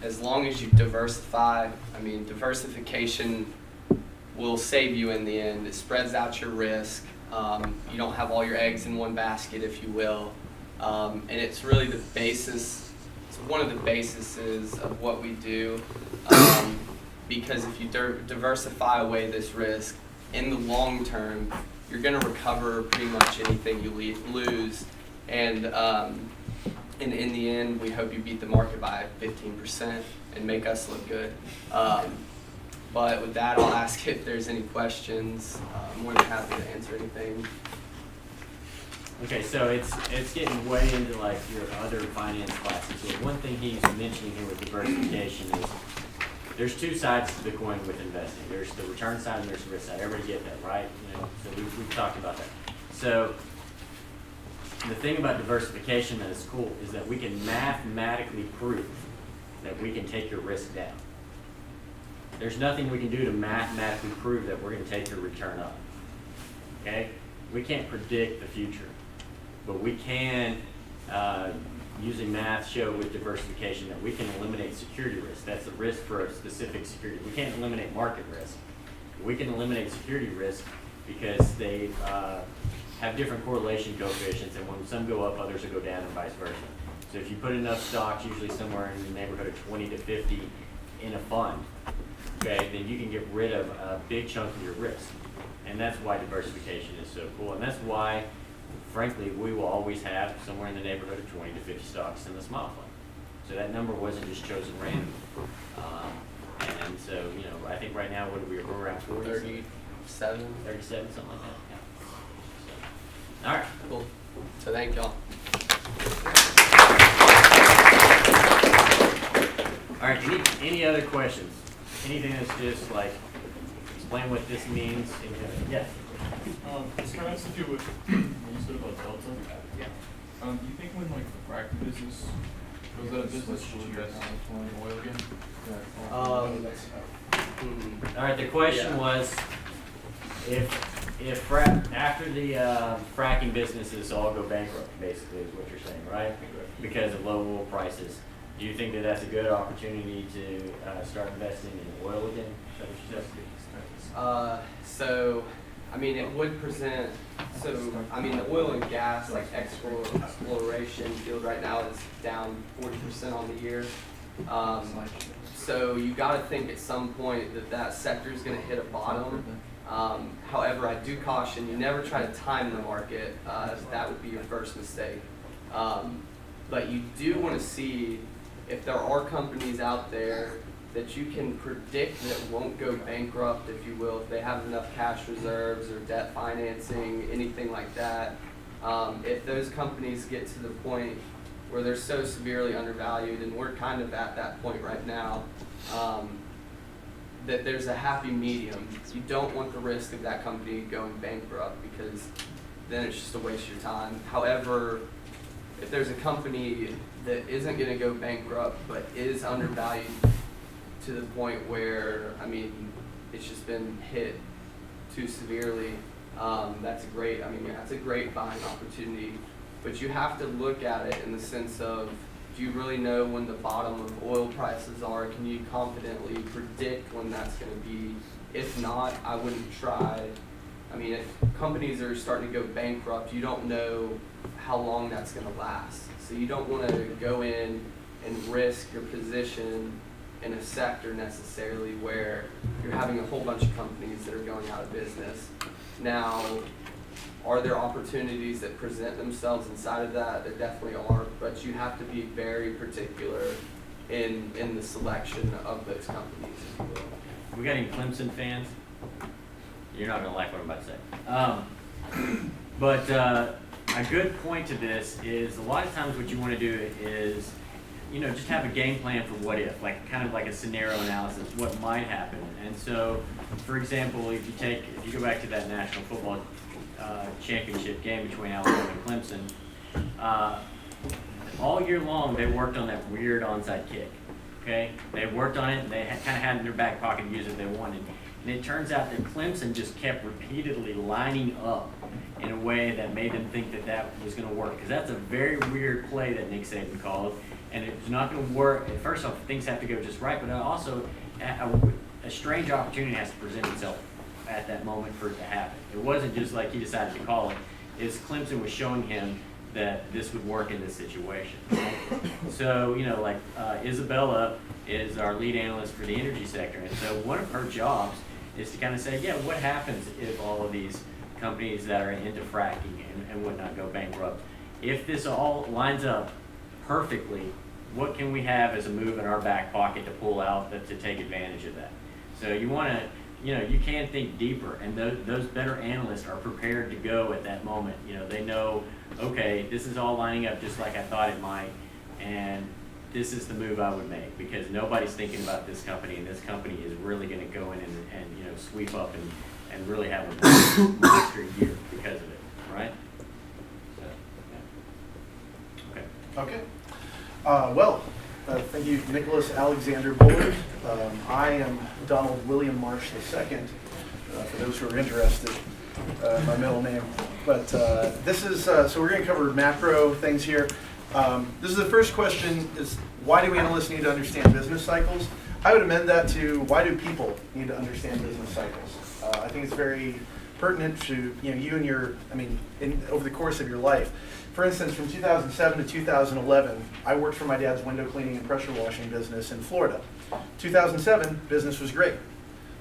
As long as you diversify, diversification will save you in the end. It spreads out your risk. You don't have all your eggs in one basket, if you will. And it's really the basis, it's one of the bases of what we do. Because if you diversify away this risk, in the long term, you're going to recover pretty much anything you lose. And in the end, we hope you beat the market by 15% and make us look good. But with that, I'll ask if there's any questions. I'm more than happy to answer anything. Okay, so it's getting way into like your other finance classes. So one thing he's mentioning here with diversification is there's two sides to the coin with investing. There's the return side and there's the risk side. Everybody get that, right? So we've talked about that. So the thing about diversification that is cool is that we can mathematically prove that we can take your risk down. There's nothing we can do to mathematically prove that we're going to take your return up. Okay? We can't predict the future, but we can, using math, show with diversification that we can eliminate security risk. That's the risk for a specific security. We can't eliminate market risk. We can eliminate security risk because they have different correlation coefficients, and when some go up, others will go down, and vice versa. So if you put enough stocks, usually somewhere in the neighborhood of 20 to 50 in a fund, okay, then you can get rid of a big chunk of your risk. And that's why diversification is so cool. And that's why, frankly, we will always have somewhere in the neighborhood of 20 to 50 stocks in the Smile Fund. So that number wasn't just chosen randomly. And so, I think right now, we're around 40? 37. 37, something like that. Yeah. So, all right. Cool. So thank y'all. All right, any other questions? Anything that's just like, explain what this means? Yes? This kind of has to do with what you said about Delta. Yeah. Do you think when like the fracking business goes out of business, will you guys flowing oil again? All right, the question was, if after the fracking businesses all go bankrupt, basically is what you're saying, right? Because of low oil prices. Do you think that that's a good opportunity to start investing in oil again? Is that what you said? So I mean, it would present, so, I mean, the oil and gas, like exploration field right now is down 40% on the year. So you gotta think at some point that that sector is gonna hit a bottom. However, I do caution, you never try to time the market, that would be your first mistake. But you do wanna see if there are companies out there that you can predict that won't go bankrupt, if you will, if they have enough cash reserves or debt financing, anything like that. If those companies get to the point where they're so severely undervalued, and we're kind of at that point right now, that there's a happy medium. You don't want the risk of that company going bankrupt, because then it's just a waste of your time. However, if there's a company that isn't gonna go bankrupt but is undervalued to the point where, I mean, it's just been hit too severely, that's a great buying opportunity. But you have to look at it in the sense of, do you really know when the bottom of oil prices are? Can you confidently predict when that's gonna be? If not, I wouldn't try. I mean, if companies are starting to go bankrupt, you don't know how long that's gonna last. So you don't wanna go in and risk your position in a sector necessarily where you're having a whole bunch of companies that are going out of business. Now, are there opportunities that present themselves inside of that? There definitely are, but you have to be very particular in the selection of those companies, if you will. We got any Clemson fans? You're not gonna like what I'm about to say. But a good point to this is a lot of times what you wanna do is, just have a game plan for what if, like kind of like a scenario analysis, what might happen. And so, for example, if you go back to that National Football Championship game between Alabama and Clemson, all year long they worked on that weird onside kick. Okay, they worked on it, and they kind of had it in their back pocket to use it if they wanted. And it turns out that Clemson just kept repeatedly lining up in a way that made them think that that was going to work, because that's a very weird play that Nick Saban called, and it's not going to work. First off, things have to go just right, but also a strange opportunity has to present itself at that moment for it to happen. It wasn't just like he decided to call it. It's Clemson was showing him that this would work in this situation. So, Isabella is our lead analyst for the energy sector, and so one of her jobs is to kind of say, yeah, what happens if all of these companies that are into fracking and whatnot go bankrupt? If this all lines up perfectly, what can we have as a move in our back pocket to pull out to take advantage of that? So you want to, you can think deeper, and those better analysts are prepared to go at that moment. They know, okay, this is all lining up just like I thought it might, and this is the move I would make, because nobody's thinking about this company, and this company is really going to go in and sweep up and really have a monster year because of it, right? So, yeah. Okay. Thank you, Nicholas Alexander Bullard. I am Donald William Marsh II, for those who are interested, my middle name. But this is, so we're going to cover macro things here. This is the first question, is why do analysts need to understand business cycles? I would amend that to, why do people need to understand business cycles? I think it's very pertinent to you and your, over the course of your life. For instance, from 2007 to 2011, I worked for my dad's window cleaning and pressure washing business in Florida. 2007, business was great.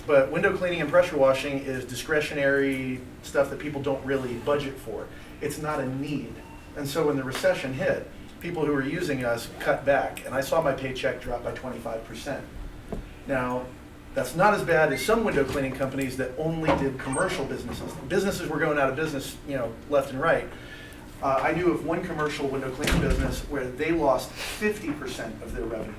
But window cleaning and pressure washing is discretionary stuff that people don't really budget for. It's not a need. And so when the recession hit, people who were using us cut back, and I saw my paycheck drop by 25%. Now, that's not as bad as some window cleaning companies that only did commercial businesses. Businesses were going out of business, left and right. I knew of one commercial window cleaning business where they lost 50% of their revenue.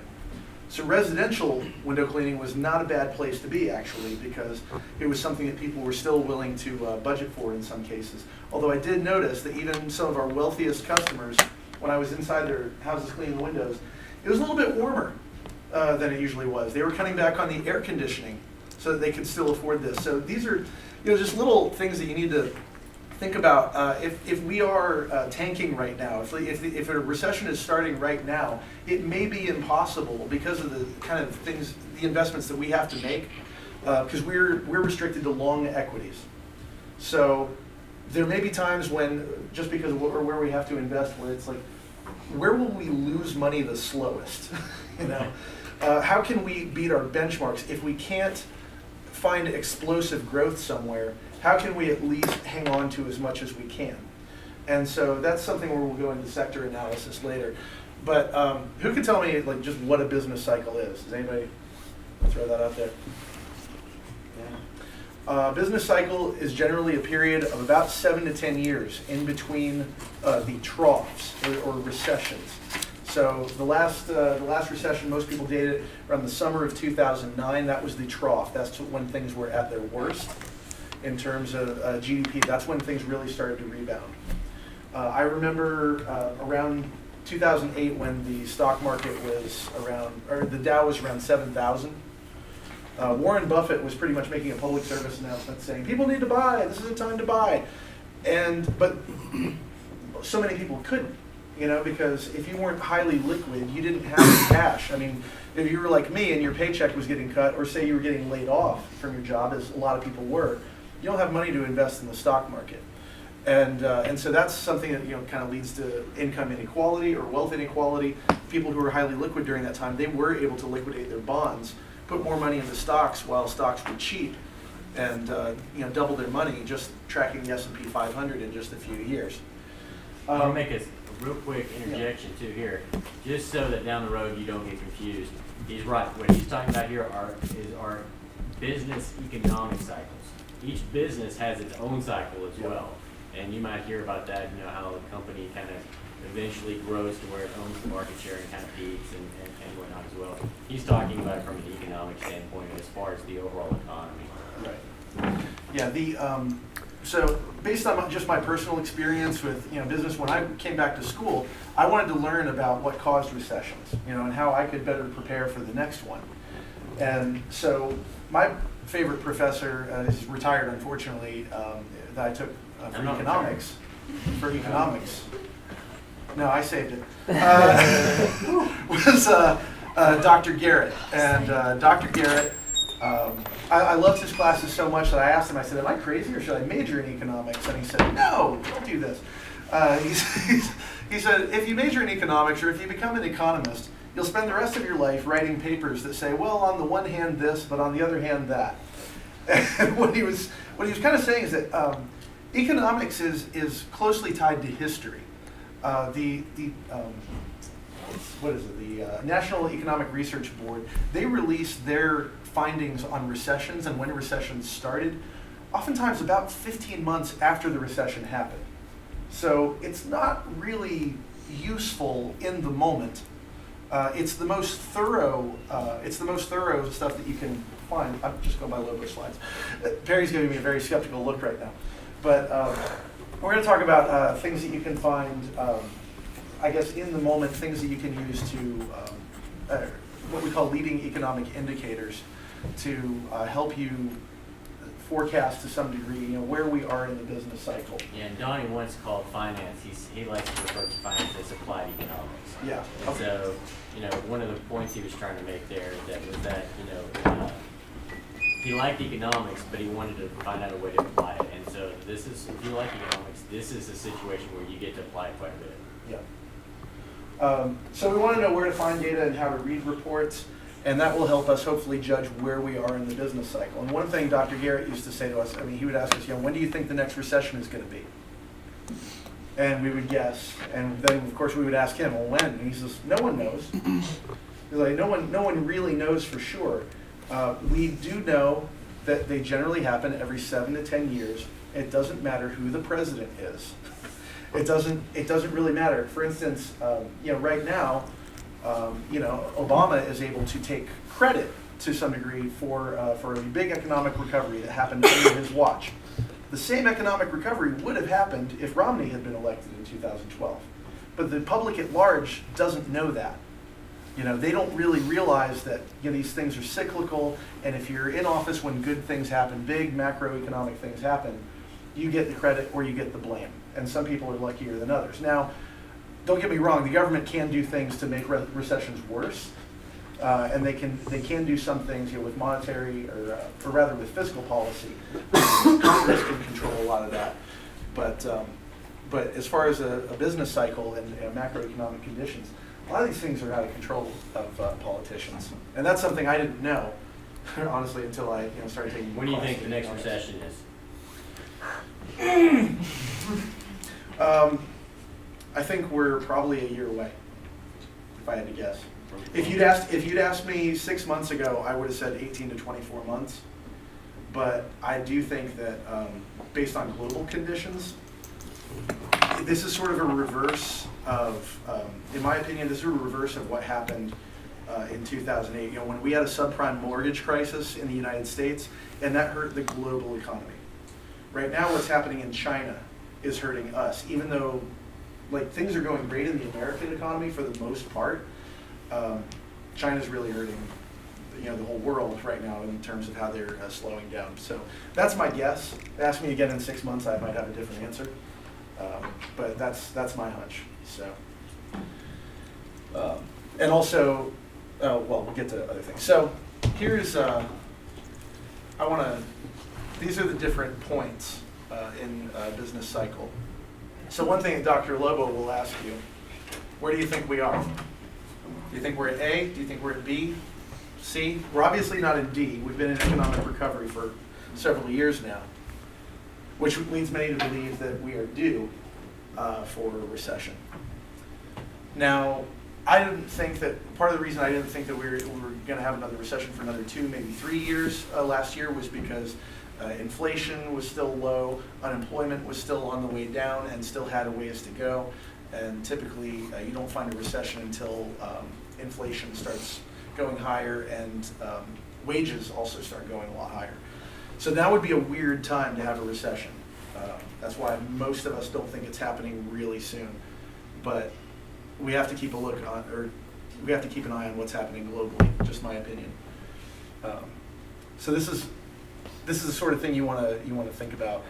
So residential window cleaning was not a bad place to be, actually, because it was something that people were still willing to budget for in some cases. Although I did notice that even some of our wealthiest customers, when I was inside their houses cleaning the windows, it was a little bit warmer than it usually was. They were cutting back on the air conditioning so that they could still afford this. So these are just little things that you need to think about. If we are tanking right now, if a recession is starting right now, it may be impossible because of the kind of things, the investments that we have to make, because we're restricted to long equities. So there may be times when, just because of where we have to invest, where it's like, where will we lose money the slowest? You know, how can we beat our benchmarks if we can't find explosive growth somewhere? How can we at least hang on to as much as we can? And so that's something where we'll go into sector analysis later. But who can tell me like just what a business cycle is? Does anybody throw that out there? Business cycle is generally a period of about 7 to 10 years in between the troughs or recessions. So the last recession, most people date it around the summer of 2009. That was the trough. That's when things were at their worst in terms of GDP. That's when things really started to rebound. I remember around 2008 when the stock market was around, or the Dow was around 7,000. Warren Buffett was pretty much making a public service announcement saying, people need to buy, this is the time to buy. But so many people couldn't, you know, because if you weren't highly liquid, you didn't have the cash. I mean, if you were like me and your paycheck was getting cut, or say you were getting laid off from your job, as a lot of people were, you don't have money to invest in the stock market. And so that's something that, you know, kind of leads to income inequality or wealth inequality. People who were highly liquid during that time, they were able to liquidate their bonds, put more money into stocks while stocks were cheap, and you know, double their money just tracking the S&P 500 in just a few years. I'll make a real quick interjection too here, just so that down the road you don't get confused. He's right. What he's talking about here are business economic cycles. Each business has its own cycle as well, and you might hear about that. You know how a company kind of eventually grows to where it owns the market share and kind of peaks and whatnot as well. He's talking about it from an economic standpoint as far as the overall economy. Right. Yeah. So based on just my personal experience with, you know, business, when I came back to school, I wanted to learn about what caused recessions, you know, and how I could better prepare for the next one. And so my favorite professor is retired, unfortunately, that I took for economics. For economics. No, I saved it. Was Dr. Garrett. And Dr. Garrett, I loved his classes so much that I asked him, I said, am I crazy or should I major in economics? And he said, no, don't do this. He said, if you major in economics or if you become an economist, you'll spend the rest of your life writing papers that say, well, on the one hand this, but on the other hand that. And what he was kind of saying is that economics is closely tied to history. The National Economic Research Board, they release their findings on recessions and when recessions started, oftentimes about 15 months after the recession happened. So it's not really useful in the moment. It's the most thorough stuff that you can find. I'm just going by logo slides. Perry's giving me a very skeptical look right now. But we're going to talk about things that you can find, I guess, in the moment, things that you can use to, what we call leading economic indicators, to help you forecast to some degree, you know, where we are in the business cycle. Yeah, and Donnie once called finance, he likes to refer to finance as applied economics. Yeah. And so, you know, one of the points he was trying to make there that you know, he liked economics, but he wanted to find out a way to apply it. And so this is, if you like economics, this is a situation where you get to apply it quite a bit. Yeah. So we want to know where to find data and how to read reports, and that will help us hopefully judge where we are in the business cycle. And one thing Dr. Garrett used to say to us, I mean, he would ask us, you know, when do you think the next recession is going to be? And we would guess, and then of course we would ask him, well, when? And he says, no one knows. He's like, no one really knows for sure. We do know that they generally happen every 7 to 10 years. It doesn't matter who the president is. It doesn't really matter. For instance, you know, right now, you know, Obama is able to take credit to some degree for a big economic recovery that happened under his watch. The same economic recovery would have happened if Romney had been elected in 2012. But the public at large doesn't know that. You know, they don't really realize that, you know, these things are cyclical, and if you're in office when good things happen, big macroeconomic things happen, you get the credit or you get the blame. And some people are luckier than others. Now, don't get me wrong, the government can do things to make recessions worse, and they can do some things, you know, with monetary or rather with fiscal policy. Congress can control a lot lot of that. But as far as a business cycle and macroeconomic conditions, a lot of these things are out of control of politicians, and that's something I didn't know, honestly, until I started taking. When do you classes think the in next economics. recession is? I think we're probably a year away, if I had to guess. If you'd asked me 6 months ago, I would have said 18 to 24 months. But I do think that based on global conditions, this is sort of a reverse of, in my opinion, this is a reverse of what happened in 2008. When we had a subprime mortgage crisis in the United States, and that hurt the global economy. Right now, what's happening in China is hurting us, even though things are going great in the American economy for the most part. China's really hurting the whole world right now in terms of how they're slowing down. So that's my guess. Ask me again in 6 months, I might have a different answer. But that's my hunch. So, and also, we'll get to other things. So here's these are the different points in a business cycle. So one thing that Dr. Lobo will ask you, where do you think we are? Do you think we're at A? Do you think we're at B? C? We're obviously not in D. We've been in economic recovery for several years now, which leads many to believe that we are due for a recession. Now, I didn't think that, part of the reason I didn't think that we were going to have another recession for another 2, maybe 3 years last year was because inflation was still low, unemployment was still on the way down and still had a ways to go. And typically, you don't find a recession until inflation starts going higher and wages also start going a lot higher. So that would be a weird time to have a recession. That's why most of us don't think it's happening really soon. But we have to keep we have to keep an eye on what's happening globally. Just my opinion. So this is the sort of thing you want to think about.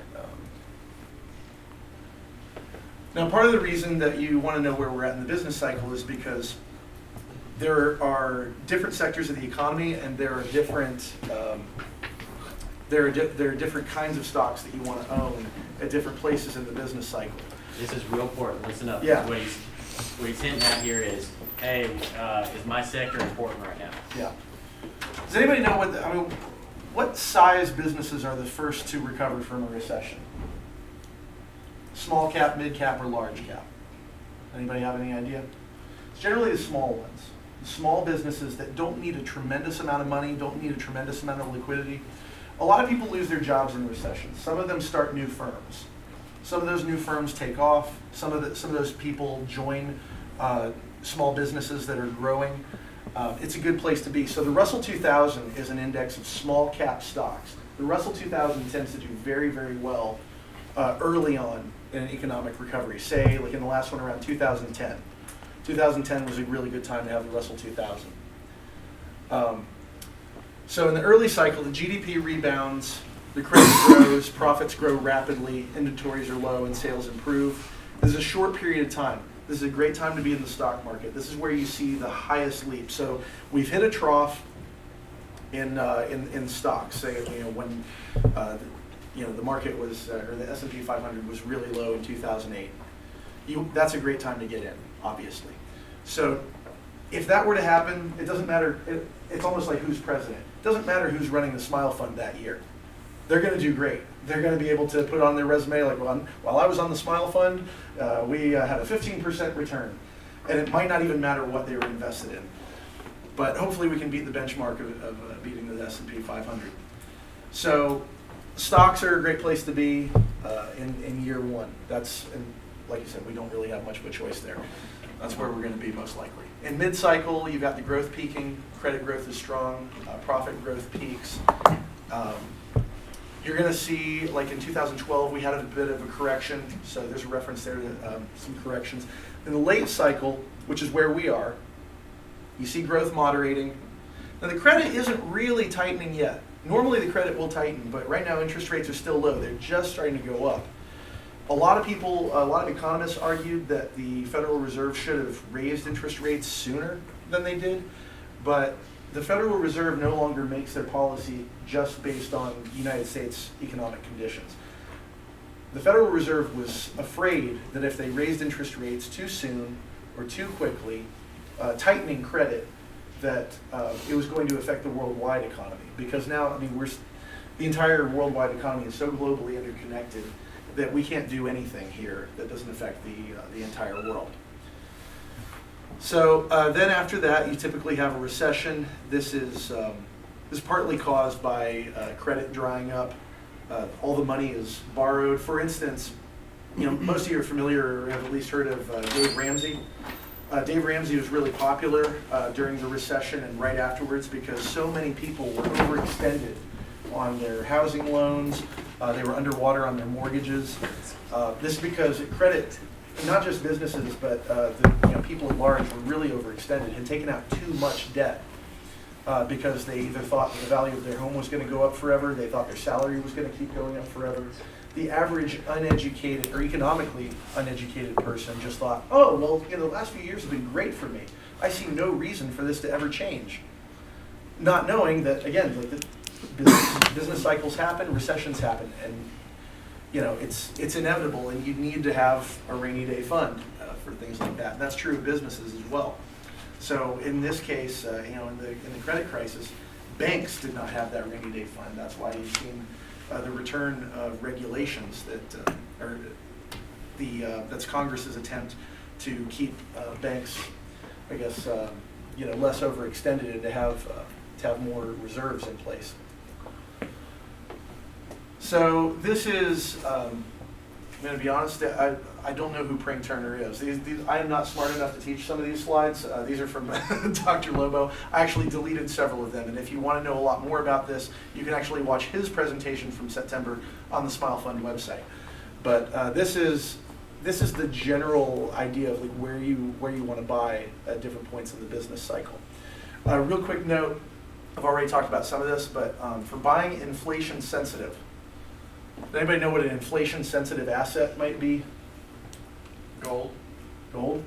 Now, part of the reason that you want to know where we're at in the business cycle is because there are different sectors of the economy, and there are different different kinds of stocks that you want to own at different places in the business cycle. This is real important. Listen up. Yeah. What he's hinting at here is, hey, is my sector important right now? Yeah. Does anybody know what size businesses are the first to recover from a recession? Small cap, mid cap, or large cap? Anybody have any idea? It's generally the small ones. The small businesses that don't need a tremendous amount of money, don't need a tremendous amount of liquidity. A lot of people lose their jobs in recessions. Some of them start new firms. Some of those new firms take off. Some of those people join small businesses that are growing. It's a good place to be. So the Russell 2000 is an index of small cap stocks. The Russell 2000 tends to do very, very well early on in an economic recovery. Say, like in the last one around 2010. 2010 was a really good time to have the Russell 2000. So in the early cycle, the GDP rebounds, the credit grows, profits grow rapidly, inventories are low, and sales improve. This is a short period of time. This is a great time to be in the stock market. This is where you see the highest leap. So we've hit a trough in stocks. Say when the market was, or the S&P 500 was really low in 2008. That's a great time to get in, obviously. So if that were to happen, it doesn't matter. It's almost like who's president. It doesn't matter who's running the Smile Fund that year. They're going to do great. They're going to be able to put on their resume like, well, while I was on the Smile Fund, we had a 15% return. And it might not even matter what they were invested in. But hopefully we can beat the benchmark of beating the S&P 500. So stocks are a great place to be in year one. And like you said, we don't really have much of a choice there. That's where we're going to be most likely. In mid-cycle, you've got the growth peaking. Credit growth is strong. Profit growth peaks. You're going to see, like in 2012, we had a bit of a correction. So there's a reference there to some corrections. In the late cycle, which is where we are, you see growth moderating. Now the credit isn't really tightening yet. Normally the credit will tighten, but right now interest rates are still low. They're just starting to go up. A lot of economists argued that the Federal Reserve should have raised interest rates sooner than they did, but the Federal Reserve no longer makes their policy just based on United States economic conditions. the Federal Reserve was afraid that if they raised interest rates too soon or too quickly, tightening credit, that it was going to affect the worldwide economy. Because now, I mean, the entire worldwide economy is so globally interconnected that we can't do anything here that doesn't affect the entire world. So then after that, you typically have a recession. This is partly caused by credit drying up. All the money is borrowed. For instance, most of you are familiar or have at least heard of Dave Ramsey. Dave Ramsey was really popular during the recession and right afterwards because so many people were overextended on their housing loans. They were underwater on their mortgages. This is because credit, not just businesses, but people at large were really overextended, had taken out too much debt because they either thought the value of their home was going to go up forever, they thought their salary was going to keep going up forever. The average uneducated or economically uneducated person just thought, oh, well, the last few years have been great for me. I see no reason for this to ever change. Not knowing that, again, the business cycles happen, recessions happen, and it's inevitable, and you need to have a rainy day fund for things like that. And that's true of businesses as well. So in this case, in the credit crisis, banks did not have that rainy day fund. That's why you've seen the return of regulations that's Congress's attempt to keep banks, I guess, less overextended and to have more reserves in place. So this is, I'm going to be honest, I don't know who Pring Turner is. I am not smart enough to teach some of these slides. These are from Dr. Lobo. I actually deleted several of them, and if you want to know a lot more about this, you can actually watch his presentation from September on the Smile Fund website. But this is the general idea of where you want to buy at different points in the business cycle. Real quick note, I've already talked about some of this, but for buying inflation sensitive, does anybody know what an inflation sensitive asset might be? Gold. Gold?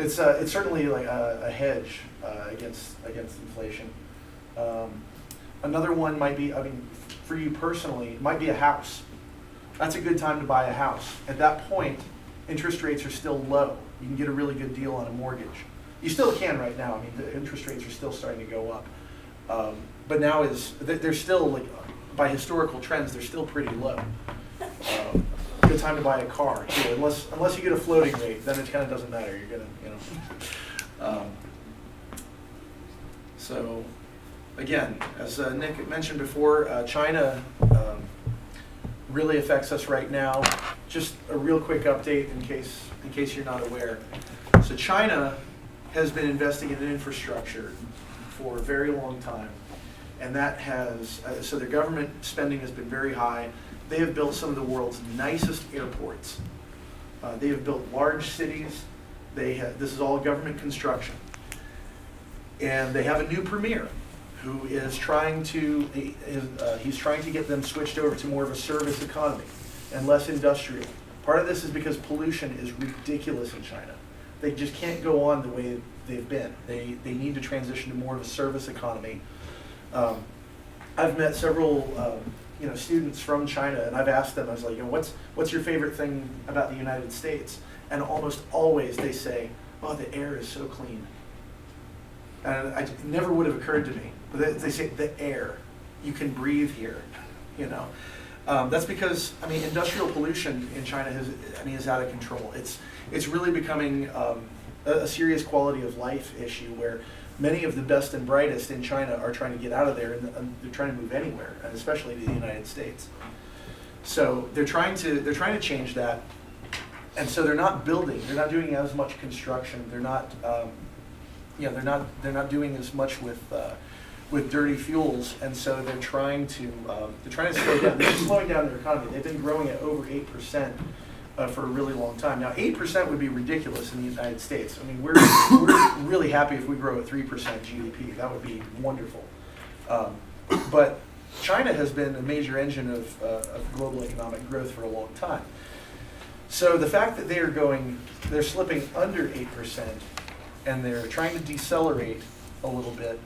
It's certainly like a hedge against inflation. Another one might be, for you personally, it might be a house. That's a good time to buy a house. At that point, interest rates are still low. You can get a really good deal on a mortgage. You still can right now. The interest rates are still starting to go up. But now they're still, by historical trends, they're still pretty low. Good time to buy a car too, unless you get a floating rate, then it kind of doesn't matter. You're gonna, So, again, as Nick mentioned before, China really affects us right now. Just a real quick update in case you're not aware. So China has been investing in infrastructure for a very long time, and that has so their government spending has been very high. They have built some of the world's nicest airports. They have built large cities. This is all government construction. And they have a new premier who is trying to get them switched over to more of a service economy and less industrial. Part of this is because pollution is ridiculous in China. They just can't go on the way they've been. They need to transition to more of a service economy. I've met several students from China, and I've asked them, I was like, what's your favorite thing about the United States? And almost always they say, oh, the air is so clean. And it never would have occurred to me. But they say the air, you can breathe here, That's because, industrial pollution in China is out of control. It's really becoming a serious quality of life issue where many of the best and brightest in China are trying to get out of there, and they're trying to move anywhere, and especially to the United States. So they're trying to change that, and so they're not building. They're not doing as much construction. They're not, they're not doing as much with dirty fuels, and so they're trying to slow down. They're slowing down their economy. They've been growing at over 8%. For a really long time. Now, 8% would be ridiculous in the United States. We're really happy if we grow at 3% GDP. That would be wonderful. But China has been a major engine of global economic growth for a long time. So the fact that they're slipping under 8%, and they're trying to decelerate a little bit,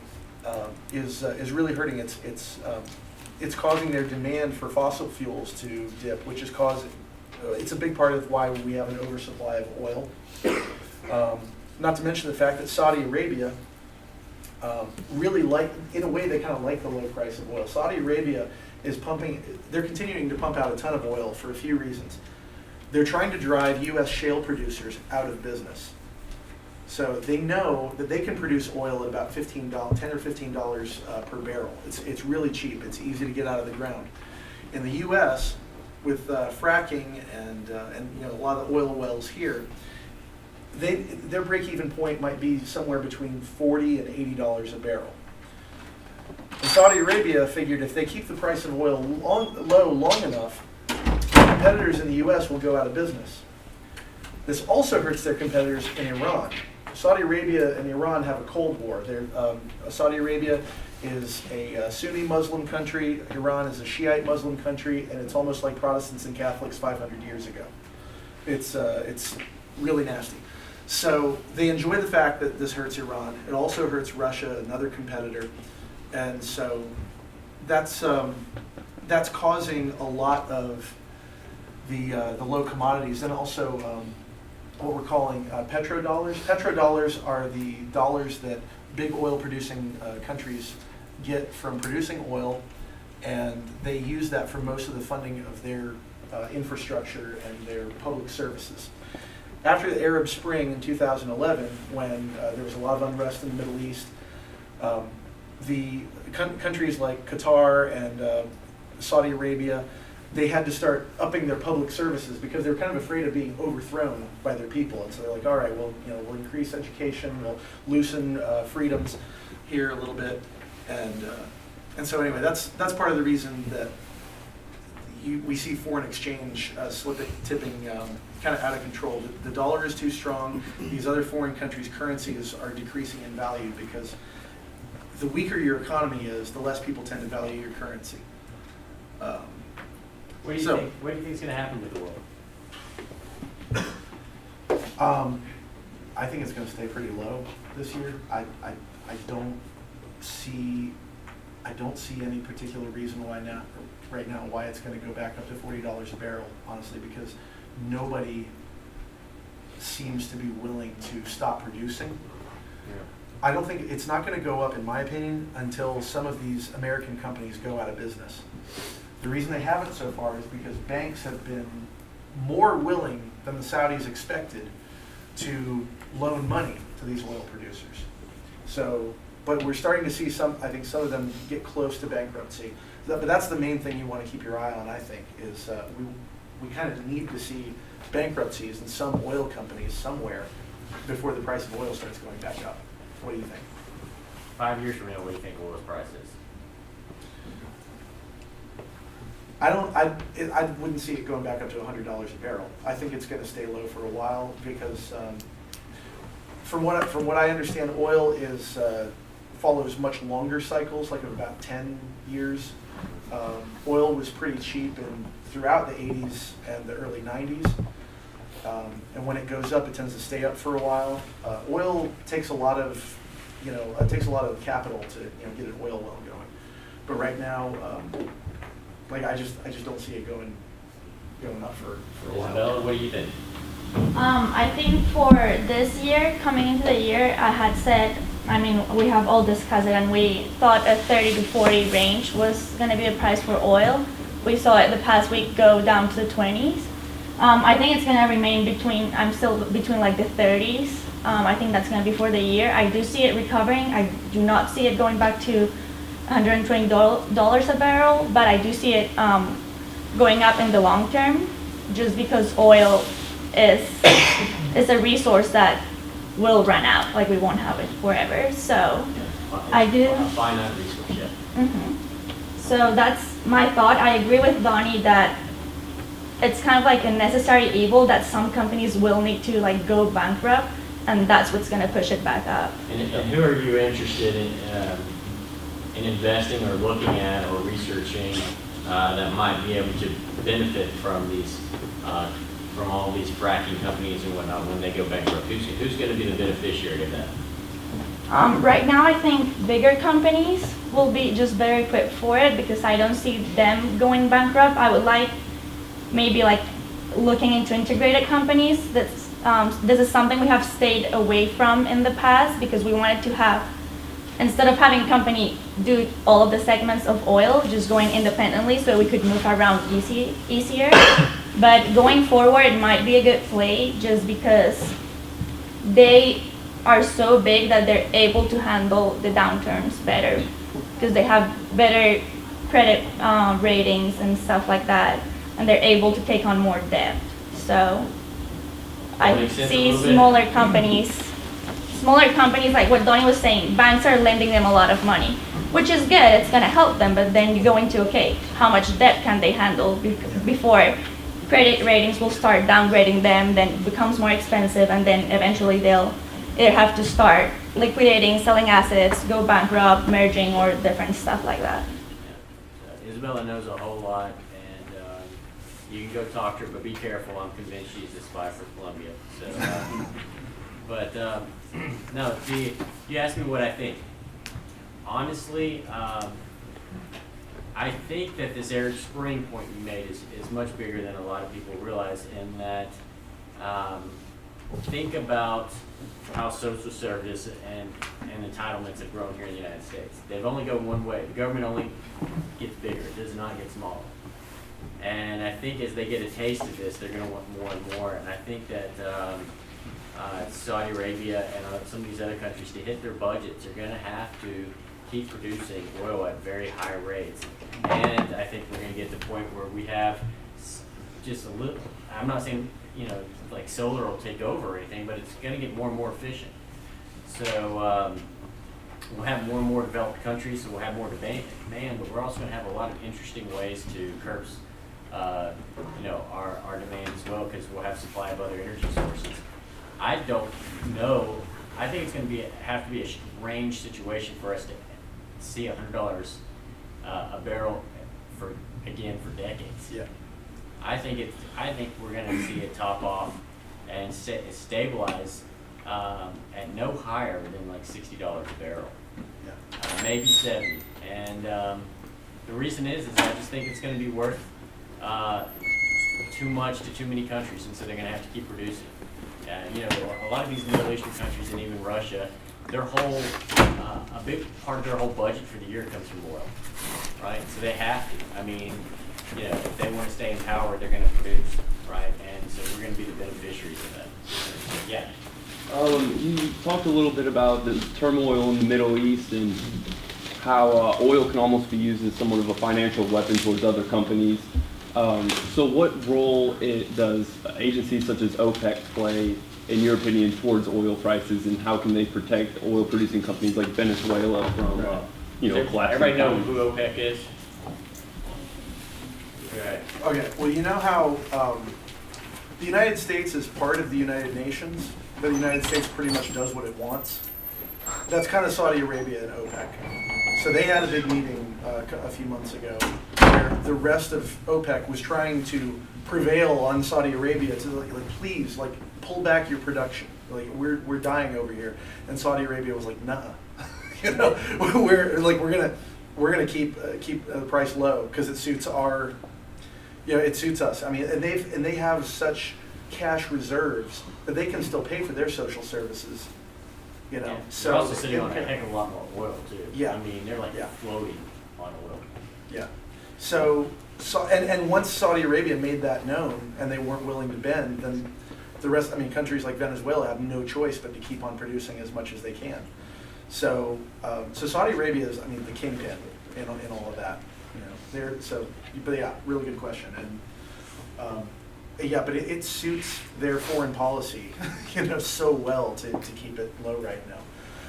is really hurting its it's causing their demand for fossil fuels to dip, which is causing, it's a big part of why we have an oversupply of oil. Not to mention the fact that Saudi Arabia really in a way, they kind of like the low price of oil. Saudi Arabia is they're continuing to pump out a ton of oil for a few reasons. They're trying to drive U.S. shale producers out of business. So they know that they can produce oil at about $10 or $15 per barrel. It's really cheap. It's easy to get out of the ground. In the U.S., with fracking and a lot of oil wells here, their break-even point might be somewhere between $40 and $80 a barrel. And Saudi Arabia figured if they keep the price of oil low long enough, competitors in the U.S. will go out of business. This also hurts their competitors in Iran. Saudi Arabia and Iran have a Cold War. Saudi Arabia is a Sunni Muslim country, Iran is a Shiite Muslim country, and it's almost like Protestants and Catholics 500 years ago. It's really nasty. So they enjoy the fact that this hurts Iran. It also hurts Russia, another competitor, and so that's causing a lot of the low commodities, and also what we're calling petrodollars. Petrodollars are the dollars that big oil producing countries get from producing oil, and they use that for most of the funding of their infrastructure and their public services. After the Arab Spring in 2011, when there was a lot of unrest in the Middle East, the countries like Qatar and Saudi Arabia, they had to start upping their public services because they were kind of afraid of being overthrown by their people. And so they're like, all right, well, we'll increase education, we'll loosen freedoms here a little bit. And so anyway, that's part of the reason that we see foreign exchange tipping kind of out of control. The dollar is too strong. These other foreign countries' currencies are decreasing in value because the weaker your economy is, the less people tend to value your currency. What do you think? What do you think is going to happen with the oil? I think it's going to stay pretty low this year. I don't see any particular reason why it's going to go back up to $40 a barrel, honestly, because nobody seems to be willing to stop producing. Yeah. I don't think it's not going to go up, in my opinion, until some of these American companies go out of business. The reason they haven't so far is because banks have been more willing than the Saudis expected to loan money to these oil producers. So, but we're starting to see I think some of them get close to bankruptcy. But that's the main thing you want to keep your eye on, I think, is we kind of need to see bankruptcies in some oil companies somewhere before the price of oil starts going back up. What do you think? 5 years from now, what do you think oil's price is? I wouldn't see it going back up to $100 a barrel. I think it's going to stay low for a while because from what I understand, oil follows much longer cycles, like of about 10 years. Oil was pretty cheap throughout the 80s and the early 90s. And when it goes up, it tends to stay up for a while. Oil takes a lot of capital to get an oil well going. But right now, I just don't see it going up for a while. Isabella, what do you think? I think for this year, coming into the year, I had said, we have all discussed it, and we thought a 30 to 40 range was going to be the price for oil. We saw it the past week go down to the 20s. I think it's going to remain I'm still between like the 30s. I think that's going to be for the year. I do see it recovering. I do not see it going back to $120 a barrel, but I do see it going up in the long term, just because oil is a resource that will run out. Like, we won't have it forever. So I do. A finite resource, yeah. Mm-hmm. So that's my thought. I agree with Donnie that it's kind of like a necessary evil that some companies will need to go bankrupt, and that's what's going to push it back up. And who are you interested in investing or looking at or researching that might be able to benefit from these, from all these fracking companies and whatnot when they go bankrupt? Who's going to be the beneficiary of that? Right now, I think bigger companies will be just better equipped for it because I don't see them going bankrupt. I would like maybe like looking into integrated companies. This is something we have stayed away from in the past because we wanted to have, instead of having a company do all of the segments of oil, just going independently so we could move around easier. But going forward, it might be a good play just because they are so big that they're able to handle the downturns better because they have better credit ratings and stuff like that, and they're able to take on more debt. So I Makes sense a see little bit. smaller companies like what Donnie was saying, banks are lending them a lot of money, which is good, it's gonna help them, but then you go into, okay, how much debt can they handle before credit ratings will start downgrading them, then it becomes more expensive, and then eventually they'll either have to start liquidating, selling assets, go bankrupt, merging, or different stuff like that. Isabella knows a whole lot, and you can go talk to her, but be careful. I'm convinced she's a spy for Columbia. So, no. See, you asked me what I think. Honestly, I think that this Arab Spring point you made is much bigger than a lot of people realize. In that, think about how social service and entitlements have grown here in the United States. They've only gone one way. The government only gets bigger. It does not get smaller. And I think as they get a taste of this, they're going to want more and more. And I think that Saudi Arabia and some of these other countries, to hit their budgets, are going to have to keep producing oil at very high rates. And I think we're going to get to the point where we have just a little, I'm not saying, like solar will take over or anything, but it's going to get more and more efficient. So we'll have more and more developed countries, so we'll have more demand, but we're also going to have a lot of interesting ways to curb, our demand as well, because we'll have supply of other energy sources. I don't know. I think it's going to have to be a range situation for us to see $100 a barrel for decades. Yeah. I think we're going to see it top off and stabilize at no higher than like $60 a barrel, maybe 70. And the reason is I just think it's going to be worth too much to too many countries, and so they're going to have to keep producing. A lot of these Middle Eastern countries and even Russia, their whole a big part of their whole budget for the year comes from oil, right? So they have to. I mean, if they want to stay in power, they're going to produce, right? And so we're going to be the beneficiaries of that. Yeah. You talked a little bit about the turmoil in the Middle East and how oil can almost be used as somewhat of a financial weapon towards other companies. So what role does agencies such as OPEC play, in your opinion, towards oil prices, and how can they protect oil-producing companies like Venezuela from, collapsing? Everybody know who OPEC is? Okay. Okay, well, you know how the United States is part of the United Nations, but the United States pretty much does what it wants? That's kind of Saudi Arabia and OPEC. So they had a big meeting a few months ago where the rest of OPEC was trying to prevail on Saudi Arabia to please, pull back your production. We're dying over here. And Saudi Arabia was like, nah. we're gonna keep the price low because it suits it suits us. I mean, and they have such cash reserves that they can still pay for their social services. Yeah. So they're also sitting on a heck of a lot more oil too. Yeah. I mean, they're floating on oil. Yeah. So once Saudi Arabia made that known and they weren't willing to bend, then the rest, countries like Venezuela have no choice but to keep on producing as much as they can. So Saudi Arabia is, the kingpin in all of that. But yeah, really good question. And but it suits their foreign policy, so well to keep it low right now.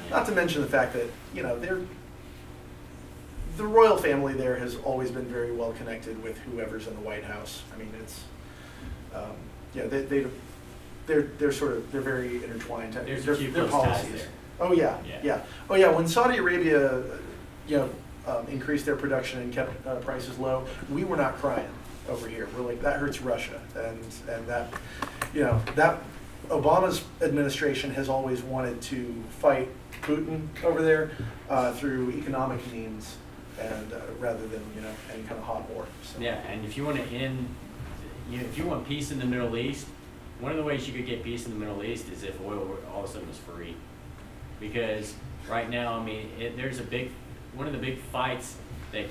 Not to mention the fact that, the royal family there has always been very well connected with whoever's in the White House. It's, they're very intertwined. There's their a few close policies. ties there. Oh yeah. Oh yeah. When Saudi Arabia, increased their production and kept prices low, we were not crying over here. We're like, that hurts Russia, and that, Obama's administration has always wanted to fight Putin over there through economic means, and rather than any kind of hot war. So. Yeah, and if you want to end, if you want peace in the Middle East, one of the ways you could get peace in the Middle East is if oil all of a sudden was free. Because right now, I mean, one of the big fights that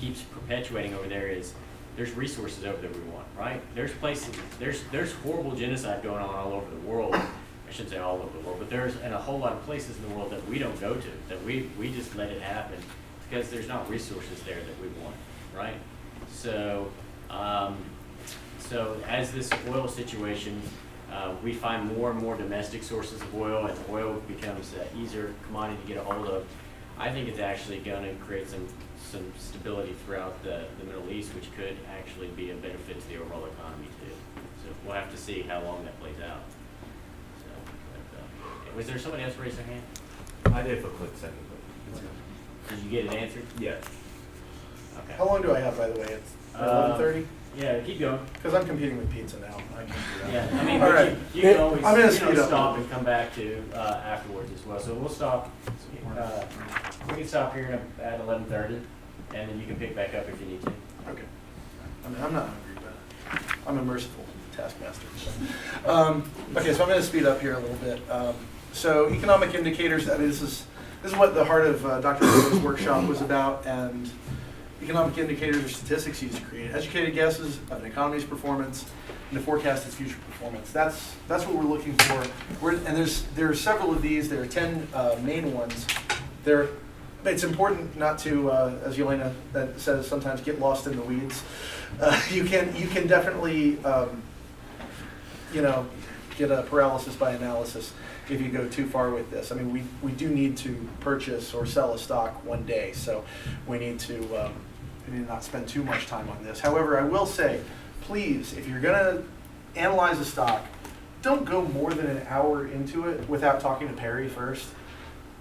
keeps perpetuating over there is there's resources over there we want, right? There's places, there's horrible genocide going on all over the world. I shouldn't say all over the world, but there's in a whole lot of places in the world that we don't go to, that we just let it happen because there's not resources there that we want, right? So, so as this oil situation, we find more and more domestic sources of oil, and oil becomes an easier commodity to get a hold of. I think it's actually going to create some stability throughout the Middle East, which could actually be a benefit to the overall economy too. So we'll have to see how long that plays out. So, but, was there somebody else raise their hand? I did for a quick second, but Did you get it answered? yeah. Okay. How long do I have, by the way? It's 11:30? Yeah, keep going. Because I'm competing with pizza now. I can't do that. Yeah, I mean, All but right. you can always I'm gonna speed up. stop and come back to afterwards as well. So we'll stop. We can stop here at 11:30, and then you can pick back up if you need to. Okay. I mean, I'm not hungry, but I'm a merciful taskmaster. So. Okay, so I'm going to speed up here a little bit. So economic indicators, I mean, this is what the heart of Dr. Bo's workshop was about, and economic indicators are statistics used to create educated guesses of an economy's performance and to forecast its future performance. That's what we're looking for. And there are several of these. There are 10 main ones. It's important not to, as Yelena says, sometimes get lost in the weeds. You can definitely, get a paralysis by analysis if you go too far with this. I mean, we do need to purchase or sell a stock one day, so we need to not spend too much time on this. However, I will say, please, if you're going to analyze a stock, don't go more than an hour into it without talking to Perry first.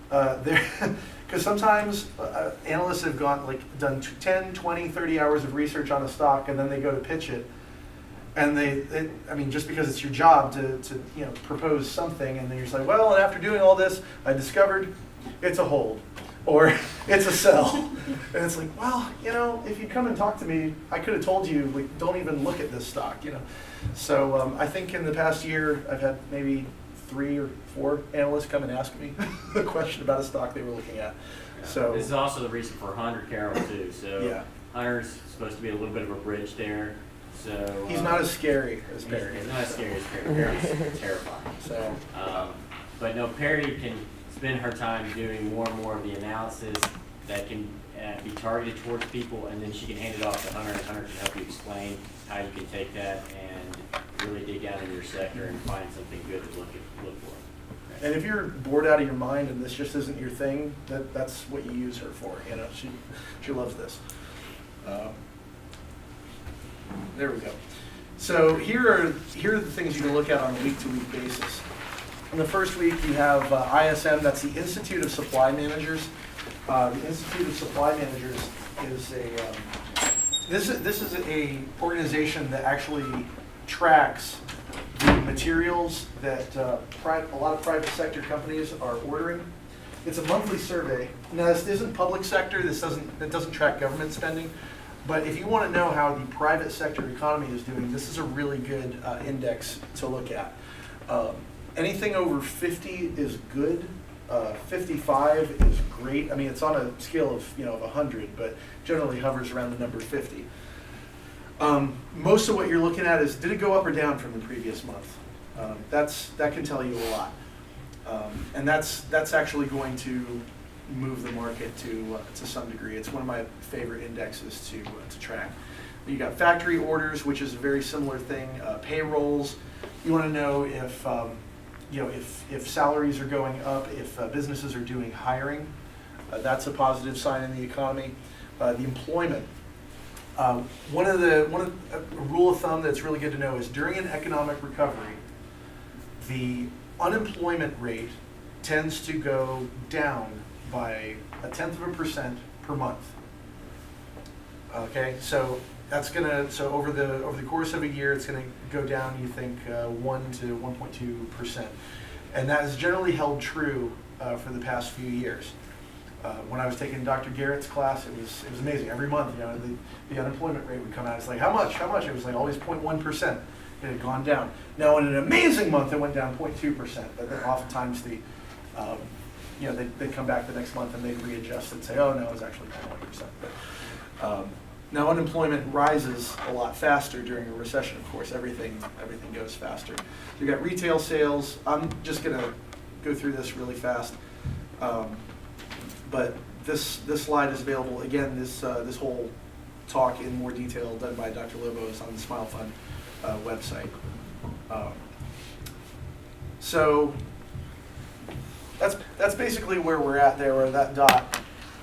Because sometimes analysts have done 10, 20, 30 hours of research on a stock, and then they go to pitch it. And just because it's your job to propose something, and then you're just like, well, and after doing all this, I discovered it's a hold, or it's a sell. And it's like, well, if you'd come and talk to me, I could have told you, don't even look at this stock, So I think in the past year, I've had maybe 3 or 4 analysts come and ask me a question about a stock they were looking at. Yeah. So this is also the reason for Hunter Carroll too. So yeah. Hunter's supposed to be a little bit of a bridge there. So he's not as scary as Perry. He's not as scary as Perry. Perry's terrifying. So, but no, Perry can spend her time doing more and more of the analysis that can be targeted towards people, and then she can hand it off to Hunter, and Hunter can help you explain how you can take that and really dig down in your sector and find something good to look for. and if you're bored out of your mind and this just isn't your thing, that's what you use her for. She loves this. There we go. So here are the things you can look at on a week-to-week basis. In the first week, you have ISM. That's the Institute of Supply Managers. The Institute of Supply Managers is this is a organization that actually tracks the materials that a lot of private sector companies are ordering. It's a monthly survey. Now, this isn't public sector. It doesn't track government spending. But if you want to know how the private sector economy is doing, this is a really good index to look at. Anything over 50 is good. 55 is great. I mean, it's on a scale of 100, but generally hovers around the number 50. Most of what you're looking at is, did it go up or down from the previous month? That can tell you a lot, and that's actually going to move the market to some degree. It's one of my favorite indexes to track. You got factory orders, which is a very similar thing. Payrolls. You want to know if salaries are going up, if businesses are doing hiring. That's a positive sign in the economy. The employment. A rule of thumb that's really good to know is during an economic recovery, the unemployment rate tends to go down by 0.1% per month. Okay, so That's gonna, so over the course of a year, it's gonna go down, you think, 1 to 1.2%. And that has generally held true for the past few years. When I was taking Dr. Garrett's class, it was amazing. Every month, the unemployment rate would come out. It's like, how much? It was like always 0.1%. It had gone down. Now, in an amazing month, it went down 0.2%. But then oftentimes they'd come back the next month and they'd readjust and say, oh no, it was actually 0.1%. But now unemployment rises a lot faster during a recession. Of course, everything goes faster. You got retail sales. I'm just gonna go through this really fast. But this slide is available. Again, this whole talk in more detail done by Dr. Lobos on the Smile Fund website. So that's basically where we're at there, or that dot.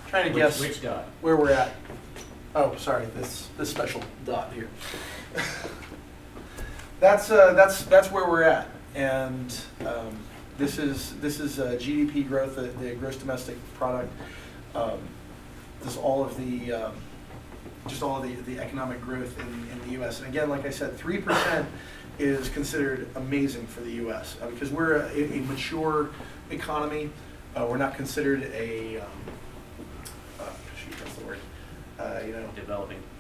Trying to guess Which dot? where we're at. Oh, sorry, this special dot here. That's where we're at, and this is GDP growth, the gross domestic product. This is all of the the economic growth in the U.S. And again, like I said, 3% is considered amazing for the U.S. Because we're a mature economy. We're not considered a what's the word?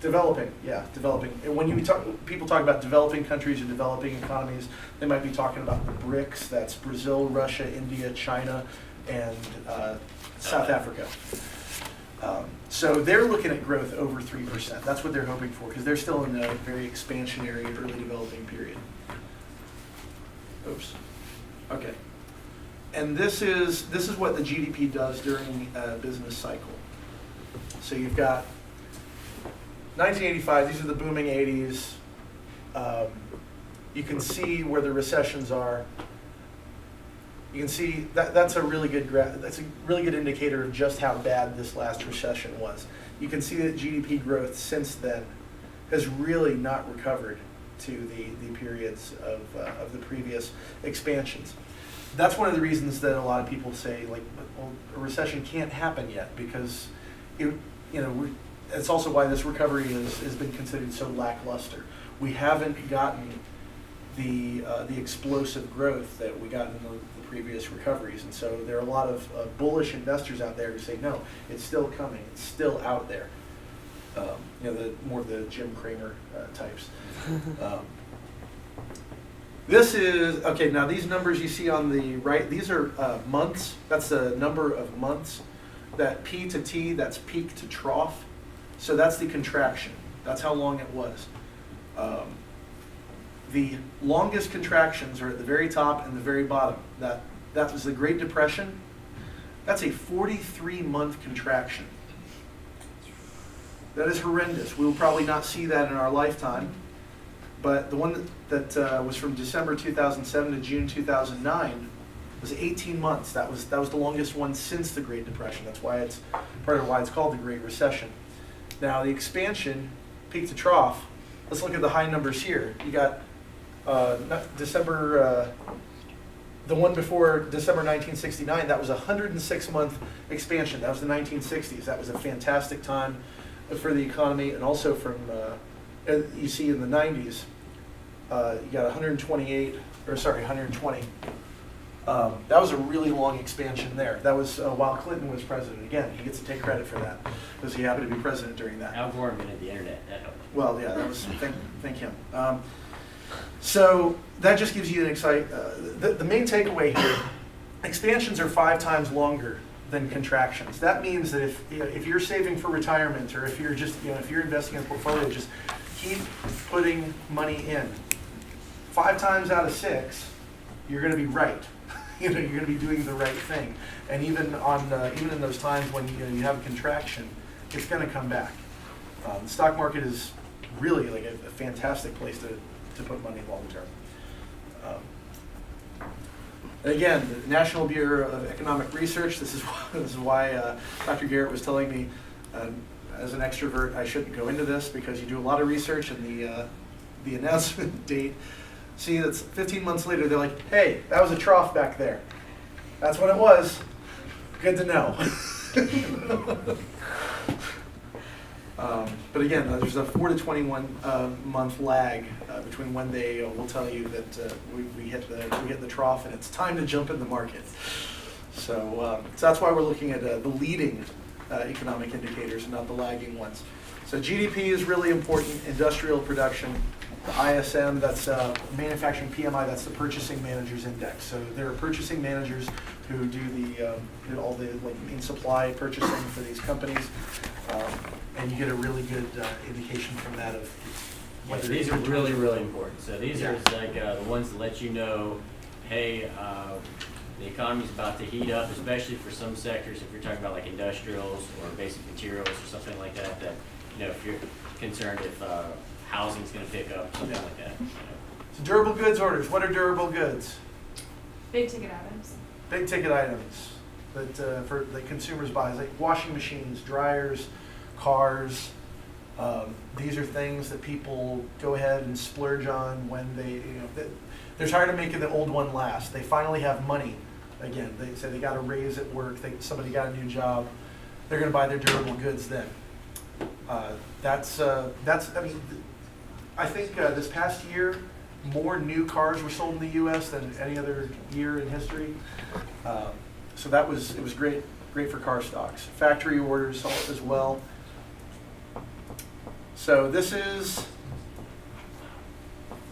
Developing. And when people talk about developing countries or developing economies, they might be talking about the BRICS. That's Brazil, Russia, India, China, and South Africa. So they're looking at growth over 3%. That's what they're hoping for, because they're still in a very expansionary, early developing period. Oops. Okay. And this is what the GDP does during a business cycle. So you've got 1985. These are the booming 80s. You can see where the recessions are. You can see that's a really good that's a really good indicator of just how bad this last recession was. You can see that GDP growth since then has really not recovered to the periods of the previous expansions. That's one of the reasons that a lot of people say, like, well, a recession can't happen yet, because it's also why this recovery has been considered so lackluster. We haven't gotten the explosive growth that we got in the previous recoveries, and so there are a lot of bullish investors out there who say, no, it's still coming, it's still out there. More of the Jim Cramer types. This is, okay, now these numbers you see on the right, these are months. That's the number of months. That P to T, that's peak to trough. So that's the contraction. That's how long it was. The longest contractions are at the very top and the very bottom. That was the Great Depression. That's a 43-month contraction. That is horrendous. We will probably not see that in our lifetime. But the one that was from December 2007 to June 2009 was 18 months. That was the longest one since the Great Depression. That's why it's part of why it's called the Great Recession. Now the expansion, peak to trough. Let's look at the high numbers here. You got December. The one before December 1969, that was a 106-month expansion. That was the 1960s. That was a fantastic time for the economy, and also from you see in the 90s, you got 120. That was a really long expansion there. That was while Clinton was president. Again, he gets to take credit for that because he happened to be president during that. Al Gore invented the internet. That helped. Well, yeah, that was thank him. So that just gives you an insight. The main takeaway here: expansions are 5 times longer than contractions. That means that if you're saving for retirement, or if you're just if you're investing in a portfolio, just keep putting money in. 5 times out of 6, you're going to be right. You're going to be doing the right thing. And even in those times when you have a contraction, it's going to come back. The stock market is really like a fantastic place to put money long term. And again, the National Bureau of Economic Research. This is why Dr. Garrett was telling me, as an extrovert, I shouldn't go into this, because you do a lot of research, and the announcement date. See, that's 15 months later. They're like, "Hey, that was a trough back there. That's what it was. Good to know." But again, there's a 4 to 21 month lag between when they will tell you that we hit the trough and it's time to jump in the market. So that's why we're looking at the leading economic indicators and not the lagging ones. So GDP is really important. Industrial production, the ISM, that's manufacturing PMI, that's the Purchasing Managers Index. So there are purchasing managers who do all the like in supply purchasing for these companies, and you get a really good indication from that of whether These are really, really important. So these are like the ones that let you know, hey, the economy's about to heat up, especially for some sectors. If you're talking about like industrials or basic materials or something like that, that if you're concerned if housing's going to pick up, something like that. So durable goods orders. What are durable goods? Big ticket items. Big ticket items that for the consumers buy, like washing machines, dryers, cars. These are things that people go ahead and splurge on when they're tired of making the old one last. They finally have money. Again, they say they got a raise at work. Somebody got a new job. They're going to buy their durable goods then. I think this past year, more new cars were sold in the U.S. than any other year in history. So it was great for car stocks. Factory orders as well. So this is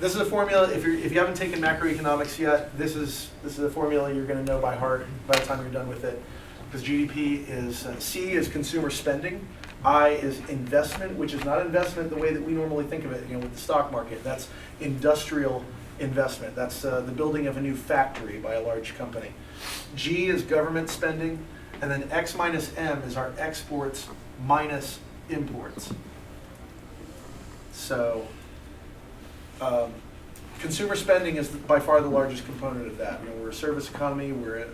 a formula. If you haven't taken macroeconomics yet, this is a formula you're going to know by heart by the time you're done with it. Because GDP is C is consumer spending. I is investment, which is not investment the way that we normally think of it, with the stock market. That's industrial investment. That's the building of a new factory by a large company. G is government spending, and then X minus M is our exports minus imports. So consumer spending is by far the largest component of that. We're a service economy. We're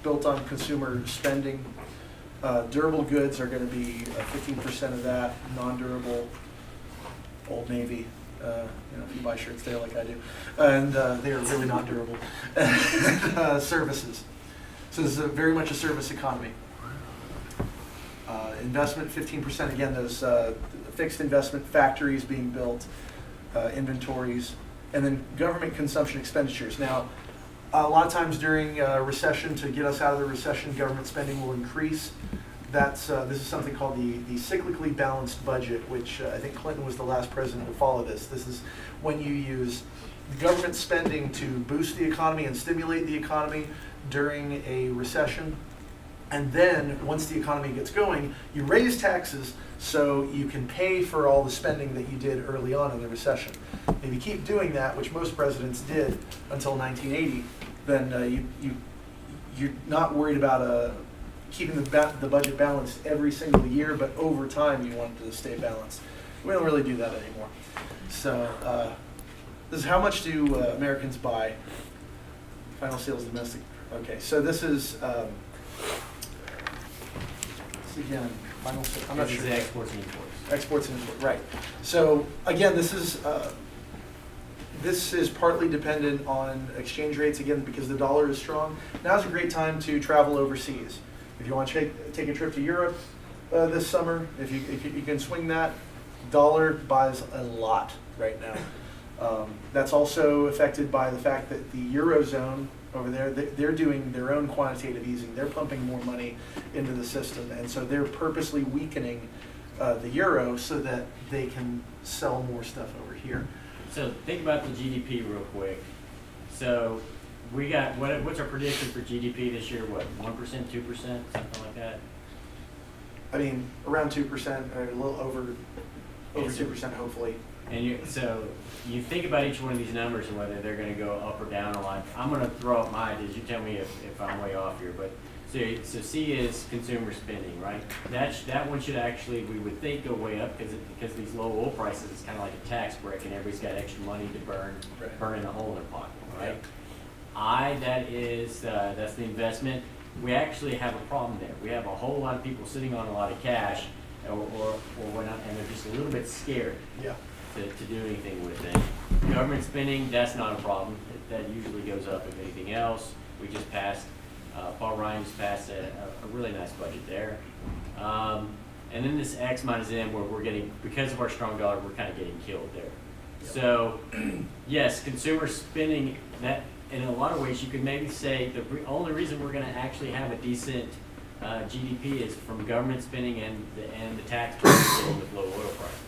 built on consumer spending. Durable goods are going to be 15% of that. Non-durable, Old Navy. If you buy shirts there like I do, and they are really not durable. Services. So this is very much a service economy. Investment 15%. Again, those fixed investment, factories being built, inventories, and then government consumption expenditures. Now, a lot of times during a recession, to get us out of the recession, government spending will increase. This is something called the cyclically balanced budget, which I think Clinton was the last president to follow this. This is when you use government spending to boost the economy and stimulate the economy during a recession. And then once the economy gets going, you raise taxes so you can pay for all the spending that you did early on in the recession. If you keep doing that, which most presidents did until 1980, then you're not worried about keeping the budget balanced every single year, but over time you want it to stay balanced. We don't really do that anymore. So this is how much do Americans buy? Final sales domestic. Okay, so this is again final sales. I'm not sure. Exports and imports. Exports and imports, right. So again, this is partly dependent on exchange rates, again, because the dollar is strong. Now's a great time to travel overseas. If you want to take a trip to Europe this summer, if you can swing that, dollar buys a lot right now. That's also affected by the fact that the Eurozone over there, they're doing their own quantitative easing. They're pumping more money into the system, and so they're purposely weakening the euro so that they can sell more stuff over here. So think about the GDP real quick. So we got, what's our prediction for GDP this year? What, 1%, 2%, something like that? I mean, around 2%, or a little over 2%, hopefully. And so you think about each one of these numbers and whether they're going to go up or down a lot. I'm going to throw out my ideas. You tell me if I'm way off here. But so C is consumer spending, right? That one should actually, we would think, go way up because these low oil prices is kind of like a tax break, and everybody's got extra money to burn in a hole in their pocket, right? I, that's the investment. We actually have a problem there. We have a whole lot of people sitting on a lot of cash, or when and they're just a little bit scared. Yeah. To do anything with it. Government spending, that's not a problem. That usually goes up. If anything else, we just passed, Paul Ryan just passed a really nice budget there. And And then this X minus M where we're getting, because of our strong dollar, we're kind of getting killed there. So, yes, consumer spending, that in a lot of ways you could maybe say the only reason we're going to actually have a decent GDP is from government spending and the taxpayers getting with low oil prices.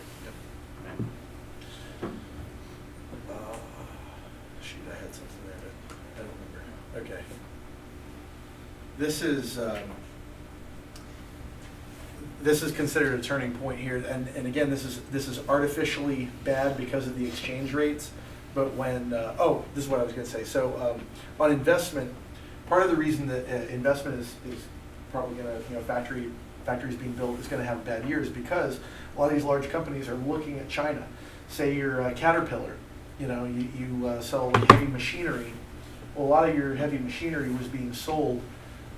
Shoot, I had something there, but I don't remember. Okay. This is considered a turning point here, and again, this is artificially bad because of the exchange rates. But when this is what I was going to say. So on investment, part of the reason that investment is probably going to, factories being built is going to have bad years because a lot of these large companies are looking at China. Say you're Caterpillar, you sell heavy machinery. Well, a lot of your heavy machinery was being sold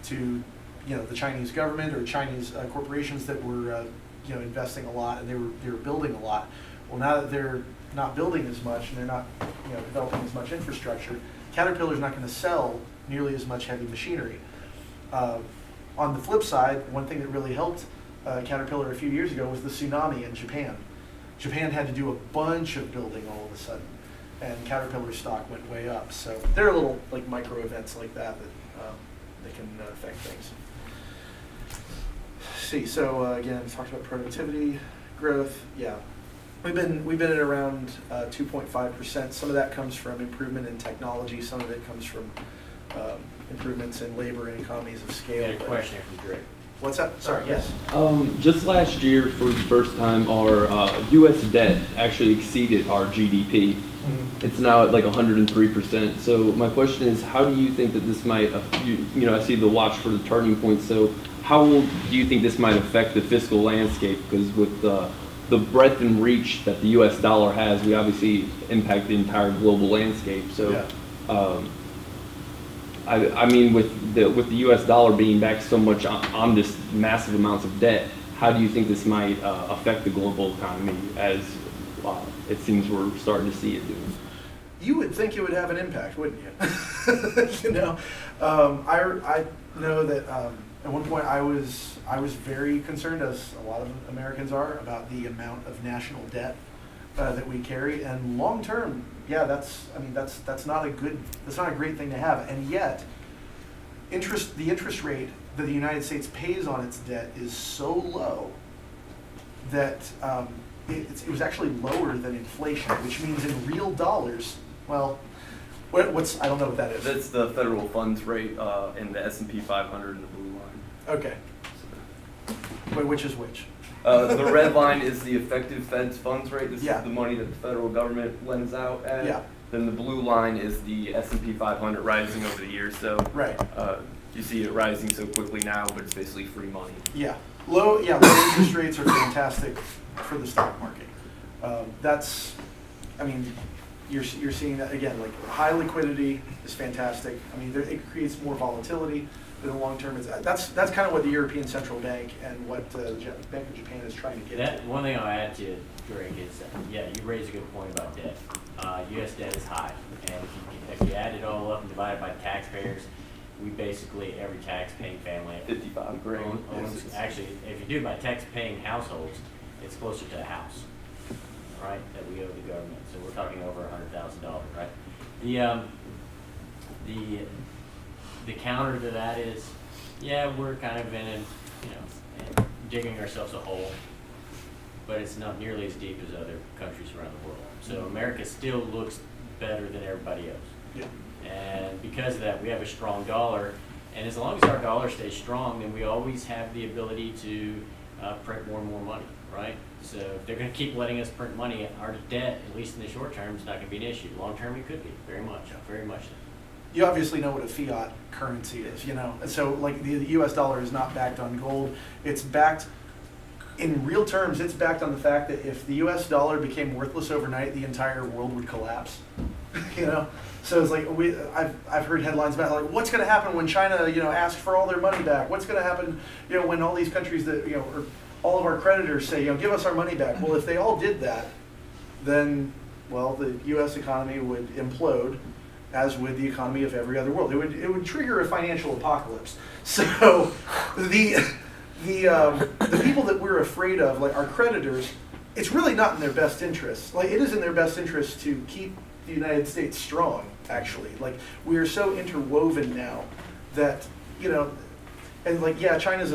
to the Chinese government or Chinese corporations that were investing a lot, and they were building a lot. Well, now that they're not building as much and they're not developing as much infrastructure, Caterpillar's not going to sell nearly as much heavy machinery. On the flip side, one thing that really helped Caterpillar a few years ago was the tsunami in Japan. Japan had to do a bunch of building all of a sudden, and Caterpillar stock went way up. So there are little micro events like that that can affect things. See, so again, we talked about productivity, growth. Yeah, we've been at around 2.5%. Some of that comes from improvement in technology. Some of it comes from improvements in labor and economies of scale. I got a question here from Drake. What's that? Sorry, yes. Just last year, for the first time, our U.S. debt actually exceeded our GDP. It's now at like 103%. So my question is, how do you think that this might, I see the watch for the turning point. So how do you think this might affect the fiscal landscape? Because with the breadth and reach that the U.S. dollar has, we obviously impact the entire global landscape. So, Yeah. I mean, with the U.S. dollar being backed so much on this massive amounts of debt, how do you think this might affect the global economy as it seems we're starting to see it doing? You would think it would have an impact, wouldn't you? I know that at one point I was very concerned, as a lot of Americans are, about the amount of national debt that we carry, and long term, yeah, that's not a great thing to have, and yet the interest rate that the United States pays on its debt is so low that it was actually lower than inflation, which means in real dollars, well, I don't know what that is. That's the federal funds rate in the S&P 500 in the blue line. Okay. Wait, which is which? The red line is the effective Fed's funds rate. This Yeah. is the money that the federal government lends out at. Yeah. Then the blue line is the S&P 500 rising over the years. So Right. You see it rising so quickly now, but it's basically free money. Yeah. Low interest rates are fantastic for the stock market. You're seeing that again, like high liquidity is fantastic. It creates more volatility. In the long term, that's kind of what the European Central Bank and what the Bank of Japan is trying to get That to. one thing I'll add to it, Drake, is you raise a good point about debt. U.S. debt is high, and if you add it all up and divide it by taxpayers, we basically every tax-paying family 55 grand. owns. Actually, if you do it by tax-paying households, it's closer to a house, right? That we owe the government. So we're talking over $100,000, right? The counter to that is, we're kind of digging ourselves a hole, but it's not nearly as deep as other countries around the world. So America still looks better than everybody else. Yeah. And because of that, we have a strong dollar, and as long as our dollar stays strong, then we always have the ability to print more and more money, right? So if they're going to keep letting us print money, our debt, at least in the short term, is not going to be an issue. Long term, it could be, very much so. You obviously know what a fiat currency is, and so like the U.S. dollar is not backed on gold. It's backed, in real terms, it's backed on the fact that if the U.S. dollar became worthless overnight, the entire world would collapse. So it's like I've heard headlines about like what's going to happen when China asks for all their money back. What's going to happen when all these countries that or all of our creditors say give us our money back. Well, if they all did that, then the U.S. economy would implode, as would the economy of every other world. It would trigger a financial apocalypse. So the the people that we're afraid of, like our creditors, it's really not in their best interest. Like, it is in their best interest to keep the United States strong, actually. Like, we are so interwoven now that, you know, and like, yeah, China's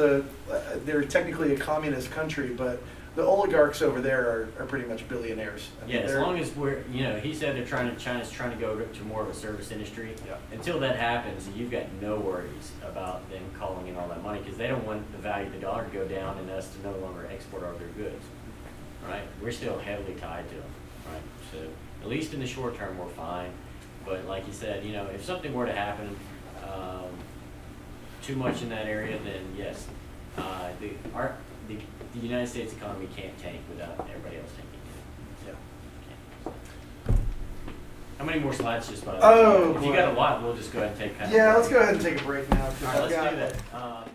they're technically a communist country, but the oligarchs over there are pretty much billionaires. I mean, Yeah, as they're- long as we're, you know, he said China's trying to go to more of a service industry. Yeah. Until that happens, you've got no worries about them calling in all that money, because they don't want the value of the dollar to go down and us to no longer export all their goods, right? We're still heavily tied to them, right? So at least in the short term, we're fine. But like you said, you know, if something were to happen, too much in that area, then yes, the United States economy can't tank without everybody else tanking. Yeah. How many more slides just by? Oh, If you boy. got a lot, we'll just go ahead and take kind of. Yeah, let's go ahead and take a break now. 'cause All right, I've let's got- do that.